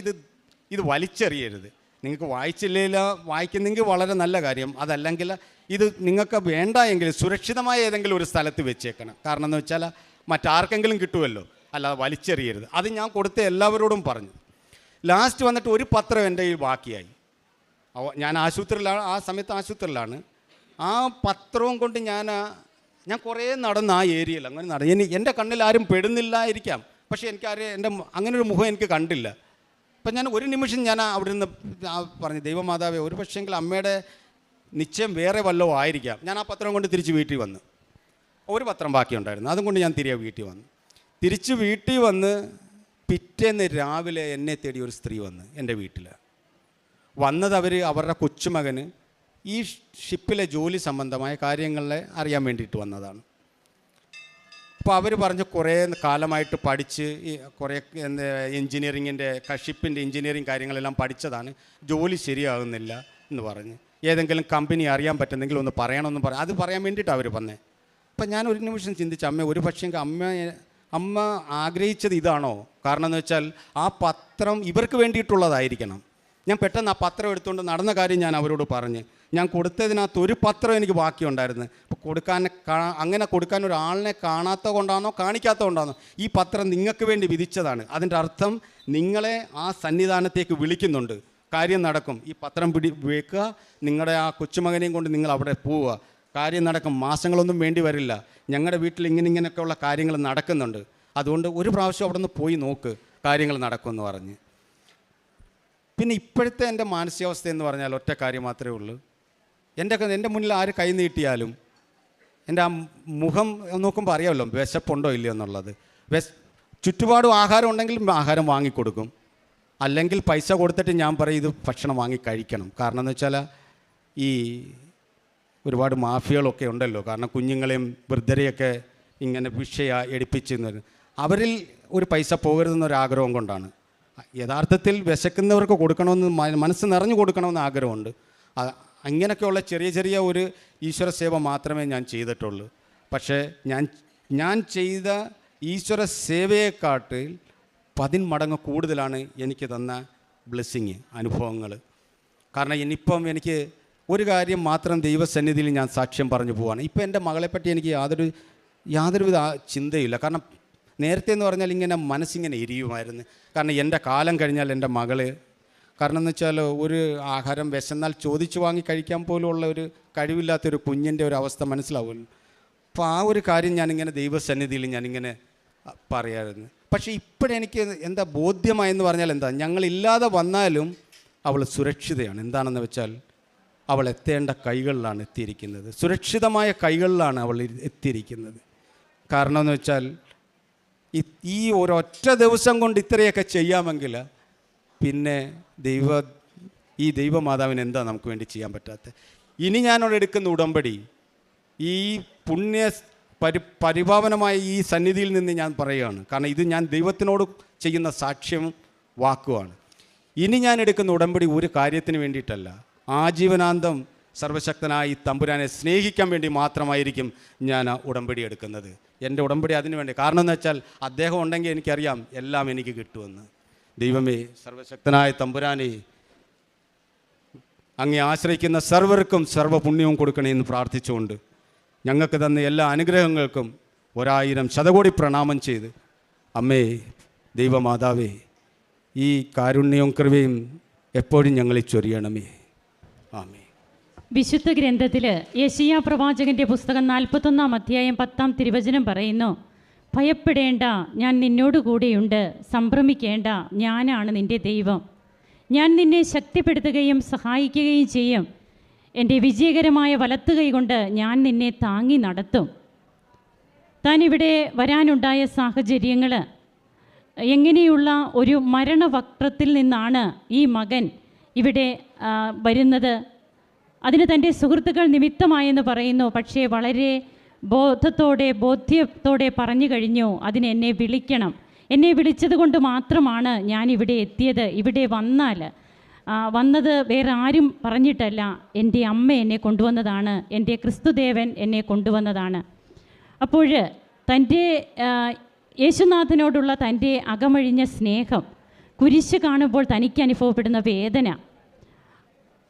ഇത് വലിച്ചെറിയരുത്. നിങ്ങൾക്ക് വായിക്കുന്നെങ്കിൽ വളരെ നല്ല കാര്യം. അതല്ലെങ്കിൽ ഇത് നിങ്ങൾക്ക് വേണ്ട എങ്കിൽ സുരക്ഷിതമായ ഏതെങ്കിലും ഒരു സ്ഥലത്ത് വെച്ചേക്കണം. കാരണം എന്ന് വെച്ചാൽ മറ്റാർക്കെങ്കിലും കിട്ടുമല്ലോ, അല്ലാതെ വലിച്ചെറിയരുത്. അത് ഞാൻ കൊടുത്ത എല്ലാവരോടും പറഞ്ഞു. ലാസ്റ്റ് വന്നിട്ട് ഒരു പത്രം എൻ്റെ കയ്യിൽ ബാക്കിയായി. ഞാൻ ആശുപത്രിയിലാണ്, ആ സമയത്ത് ആശുപത്രിയിലാണ്. ആ പത്രവും കൊണ്ട് ഞാൻ കുറേ നടന്ന് ആ ഏരിയയിൽ അങ്ങനെ നടന്നു. എൻ്റെ കണ്ണിൽ ആരും പെടുന്നില്ലായിരിക്കാം, പക്ഷേ എനിക്കറിയാം അങ്ങനെ ഒരു മുഖം എനിക്ക് കണ്ടില്ല. അപ്പം ഞാൻ ഒരു നിമിഷം ഞാൻ അവിടെ നിന്ന് പറഞ്ഞു, ദൈവമാതാവേ, ഒരു പക്ഷേങ്കിൽ അമ്മയുടെ നിശ്ചയം വേറെ വല്ലതും ആയിരിക്കാം. ഞാൻ ആ പത്രം കൊണ്ട് തിരിച്ച് വീട്ടിൽ വന്നു. ഒരു പത്രം ബാക്കിയുണ്ടായിരുന്നു, അതും കൊണ്ട് ഞാൻ തിരികെ വീട്ടിൽ വന്നു. തിരിച്ച് വീട്ടിൽ വന്ന് പിറ്റേന്ന് രാവിലെ എന്നെ തേടി ഒരു സ്ത്രീ വന്ന് എൻ്റെ വീട്ടിൽ വന്നത്. അവരുടെ കൊച്ചുമകന് ഈ ഷിപ്പിലെ ജോലി സംബന്ധമായ കാര്യങ്ങളെ അറിയാൻ വേണ്ടിയിട്ട് വന്നതാണ്. അപ്പോൾ അവർ പറഞ്ഞ് കുറേ കാലമായിട്ട് പഠിച്ച് കുറേ എൻജിനീയറിങ്ങിൻ്റെ ഷിപ്പിൻ്റെ എൻജിനീയറിങ് കാര്യങ്ങളെല്ലാം പഠിച്ചതാണ്, ജോലി ശരിയാകുന്നില്ല എന്ന് പറഞ്ഞ് ഏതെങ്കിലും കമ്പനി അറിയാൻ പറ്റുന്നെങ്കിൽ ഒന്ന് പറയണമെന്ന് പറഞ്ഞു. അത് പറയാൻ വേണ്ടിയിട്ടാണ് അവർ വന്നേ. അപ്പം ഞാൻ ഒരു നിമിഷം ചിന്തിച്ചു, അമ്മ ഒരു പക്ഷേ അമ്മ ആഗ്രഹിച്ചത് ഇതാണോ? കാരണം എന്ന് വെച്ചാൽ ആ പത്രം ഇവർക്ക് വേണ്ടിയിട്ടുള്ളതായിരിക്കണം. ഞാൻ പെട്ടെന്ന് ആ പത്രം എടുത്തുകൊണ്ട് നടന്ന കാര്യം ഞാൻ അവരോട് പറഞ്ഞ്, ഞാൻ കൊടുത്തതിനകത്ത് ഒരു പത്രം എനിക്ക് ബാക്കിയുണ്ടായിരുന്നു. അപ്പോൾ അങ്ങനെ കൊടുക്കാൻ ഒരാളിനെ കാണാത്ത കൊണ്ടാണോ കാണിക്കാത്ത കൊണ്ടാണോ? ഈ പത്രം നിങ്ങൾക്ക് വേണ്ടി വിധിച്ചതാണ്. അതിൻ്റെ അർത്ഥം നിങ്ങളെ ആ സന്നിധാനത്തേക്ക് വിളിക്കുന്നുണ്ട്, കാര്യം നടക്കും. ഈ പത്രം വെക്കുക, നിങ്ങളുടെ ആ കൊച്ചുമകനെയും കൊണ്ട് നിങ്ങൾ അവിടെ പോവുക, കാര്യം നടക്കും. മാസങ്ങളൊന്നും വേണ്ടി വരില്ല. ഞങ്ങളുടെ വീട്ടിൽ ഇങ്ങനെയൊക്കെയുള്ള കാര്യങ്ങൾ നടക്കുന്നുണ്ട്. അതുകൊണ്ട് ഒരു പ്രാവശ്യം അവിടെ നിന്ന് പോയി നോക്ക്, കാര്യങ്ങൾ നടക്കുമെന്ന് പറഞ്ഞ്. പിന്നെ ഇപ്പോഴത്തെ എൻ്റെ മാനസികാവസ്ഥ എന്ന് പറഞ്ഞാൽ ഒറ്റ കാര്യം മാത്രമേ ഉള്ളൂ. എൻ്റെ മുന്നിൽ ആര് കൈ നീട്ടിയാലും എൻ്റെ ആ മുഖം നോക്കുമ്പോൾ അറിയാമല്ലോ വിശപ്പുണ്ടോ ഇല്ലയോ എന്നുള്ളത്. ചുറ്റുപാടും ആഹാരം ഉണ്ടെങ്കിൽ ആഹാരം വാങ്ങിക്കൊടുക്കും, അല്ലെങ്കിൽ പൈസ കൊടുത്തിട്ട് ഞാൻ പറയും ഇത് ഭക്ഷണം വാങ്ങി കഴിക്കണം. കാരണം എന്ന് വെച്ചാൽ ഈ ഒരുപാട് മാഫിയകളൊക്കെ ഉണ്ടല്ലോ. കാരണം കുഞ്ഞുങ്ങളെയും വൃദ്ധരെയൊക്കെ ഇങ്ങനെ എടുപ്പിച്ചെന്ന് അവരിൽ ഒരു പൈസ പോകരുതെന്നൊരാഗ്രഹം കൊണ്ടാണ്. യഥാർത്ഥത്തിൽ വിശക്കുന്നവർക്ക് കൊടുക്കണമെന്ന് മനസ്സ് നിറഞ്ഞു കൊടുക്കണമെന്ന് ആഗ്രഹമുണ്ട്. അങ്ങനെയൊക്കെയുള്ള ചെറിയ ചെറിയ ഒരു ഈശ്വര സേവ മാത്രമേ ഞാൻ ചെയ്തിട്ടുള്ളൂ. പക്ഷേ ഞാൻ ചെയ്ത ഈശ്വര സേവയെക്കാട്ടിൽ 10 മടങ്ങ് കൂടുതലാണ് എനിക്ക് തന്ന ബ്ലെസ്സിങ് അനുഭവങ്ങൾ. കാരണം ഇനിയിപ്പം എനിക്ക് ഒരു കാര്യം മാത്രം ദൈവസന്നിധിയിൽ ഞാൻ സാക്ഷ്യം പറഞ്ഞു പോവാണ്. ഇപ്പം എൻ്റെ മകളെപ്പറ്റി എനിക്ക് യാതൊരുവിധ ചിന്തയില്ല. കാരണം നേരത്തെ എന്ന് പറഞ്ഞാൽ ഇങ്ങനെ മനസ്സിങ്ങനെ എരിയുമായിരുന്നു. കാരണം എൻ്റെ കാലം കഴിഞ്ഞാൽ എൻ്റെ മകള്, കാരണം എന്ന് വെച്ചാൽ ഒരു ആഹാരം വിശന്നാൽ ചോദിച്ചു വാങ്ങി കഴിക്കാൻ പോലുള്ള ഒരു കഴിവില്ലാത്തൊരു കുഞ്ഞിൻ്റെ ഒരു അവസ്ഥ മനസ്സിലാവുമല്ലോ. അപ്പോൾ ആ ഒരു കാര്യം ഞാനിങ്ങനെ ദൈവസന്നിധിയിൽ ഞാനിങ്ങനെ പറയാമായിരുന്നു. പക്ഷേ ഇപ്പോഴെനിക്ക് എന്താ ബോധ്യമായെന്ന് പറഞ്ഞാൽ എന്താ, ഞങ്ങളില്ലാതെ വന്നാലും അവൾ സുരക്ഷിതയാണ്. എന്താണെന്ന് വെച്ചാൽ അവൾ എത്തേണ്ട കൈകളിലാണ് എത്തിയിരിക്കുന്നത്, സുരക്ഷിതമായ കൈകളിലാണ് അവൾ എത്തിയിരിക്കുന്നത്. കാരണം എന്ന് വെച്ചാൽ ഈ ഒരൊറ്റ ദിവസം കൊണ്ട് ഇത്രയൊക്കെ ചെയ്യാമെങ്കിൽ പിന്നെ ഈ ദൈവമാതാവിന് എന്താ നമുക്ക് വേണ്ടി ചെയ്യാൻ പറ്റാത്തത്? ഇനി ഞാനോട് എടുക്കുന്ന ഉടമ്പടി ഈ പരിപാവനമായ ഈ സന്നിധിയിൽ നിന്ന് ഞാൻ പറയുകയാണ്. കാരണം ഇത് ഞാൻ ദൈവത്തിനോട് ചെയ്യുന്ന സാക്ഷ്യം വാക്കുവാണ്. ഇനി ഞാൻ എടുക്കുന്ന ഉടമ്പടി ഒരു കാര്യത്തിന് വേണ്ടിയിട്ടല്ല, ആജീവനാന്തം സർവശക്തനായി തമ്പുരാനെ സ്നേഹിക്കാൻ വേണ്ടി മാത്രമായിരിക്കും ഞാൻ ഉടമ്പടി എടുക്കുന്നത്. എൻ്റെ ഉടമ്പടി അതിനു വേണ്ടി. കാരണം എന്ന് വെച്ചാൽ അദ്ദേഹം ഉണ്ടെങ്കിൽ എനിക്കറിയാം എല്ലാം എനിക്ക് കിട്ടുമെന്ന്. ദൈവമേ, സർവശക്തനായ തമ്പുരാനെ, അങ്ങേ ആശ്രയിക്കുന്ന സർവർക്കും സർവ്വപുണ്യവും കൊടുക്കണേ എന്ന് പ്രാർത്ഥിച്ചുകൊണ്ട് ഞങ്ങൾക്ക് തന്ന എല്ലാ അനുഗ്രഹങ്ങൾക്കും 1000 ശതകോടി പ്രണാമം ചെയ്ത്, അമ്മേ ദൈവമാതാവേ, ഈ കാരുണ്യവും കൃപയും എപ്പോഴും ഞങ്ങളിൽ ചൊരിയണമേ. ആമേ. വിശുദ്ധ ഗ്രന്ഥത്തിൽ യെശയ്യാ പ്രവാചകൻ്റെ പുസ്തകം 41-ാം അധ്യായം 10-ാം തിരുവചനം പറയുന്നു, ഭയപ്പെടേണ്ട, ഞാൻ നിന്നോട് കൂടെയുണ്ട്, സംഭ്രമിക്കേണ്ട, ഞാനാണ് നിൻ്റെ ദൈവം. ഞാൻ നിന്നെ ശക്തിപ്പെടുത്തുകയും സഹായിക്കുകയും ചെയ്യും. എൻ്റെ വിജയകരമായ വലത്തുകൈ കൊണ്ട് ഞാൻ നിന്നെ താങ്ങി നടത്തും. താൻ ഇവിടെ വരാനുണ്ടായ സാഹചര്യങ്ങൾ, എങ്ങനെയുള്ള ഒരു മരണവക്രത്തിൽ നിന്നാണ് ഈ മകൻ ഇവിടെ വരുന്നത്, അതിന് തൻ്റെ സുഹൃത്തുക്കൾ നിമിത്തമായെന്ന് പറയുന്നു. പക്ഷേ വളരെ ബോധ്യത്തോടെ പറഞ്ഞു കഴിഞ്ഞു, അതിന് എന്നെ വിളിക്കണം, എന്നെ വിളിച്ചത് കൊണ്ട് മാത്രമാണ് ഞാൻ ഇവിടെ എത്തിയത്. ഇവിടെ വന്നത് വേറെ ആരും പറഞ്ഞിട്ടല്ല, എൻ്റെ അമ്മ എന്നെ കൊണ്ടുവന്നതാണ്, എൻ്റെ ക്രിസ്തുദേവൻ എന്നെ കൊണ്ടുവന്നതാണ്. അപ്പോൾ തൻ്റെ യേശുനാഥനോടുള്ള തൻ്റെ അകമഴിഞ്ഞ സ്നേഹം, കുരിശ് കാണുമ്പോൾ തനിക്ക് അനുഭവപ്പെടുന്ന വേദന,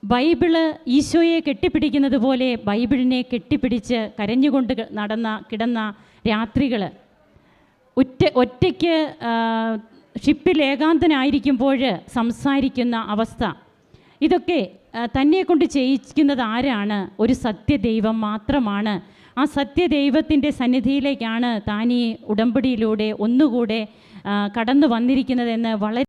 ബൈബിള് ഈശോയെ കെട്ടിപ്പിടിക്കുന്നത് പോലെ ബൈബിളിനെ കെട്ടിപ്പിടിച്ച് കരഞ്ഞുകൊണ്ട് കിടന്ന രാത്രികൾ, ഒറ്റയ്ക്ക് ഷിപ്പിൽ ഏകാന്തനായിരിക്കുമ്പോൾ സംസാരിക്കുന്ന അവസ്ഥ, ഇതൊക്കെ തന്നെ കൊണ്ട് ചെയ്യിക്കുന്നത് ആരാണ്? ഒരു സത്യദൈവം മാത്രമാണ്. ആ സത്യദൈവത്തിൻ്റെ സന്നിധിയിലേക്കാണ് താൻ ഈ ഉടമ്പടിയിലൂടെ ഒന്നുകൂടെ കടന്നു വന്നിരിക്കുന്നതെന്ന് വളരെ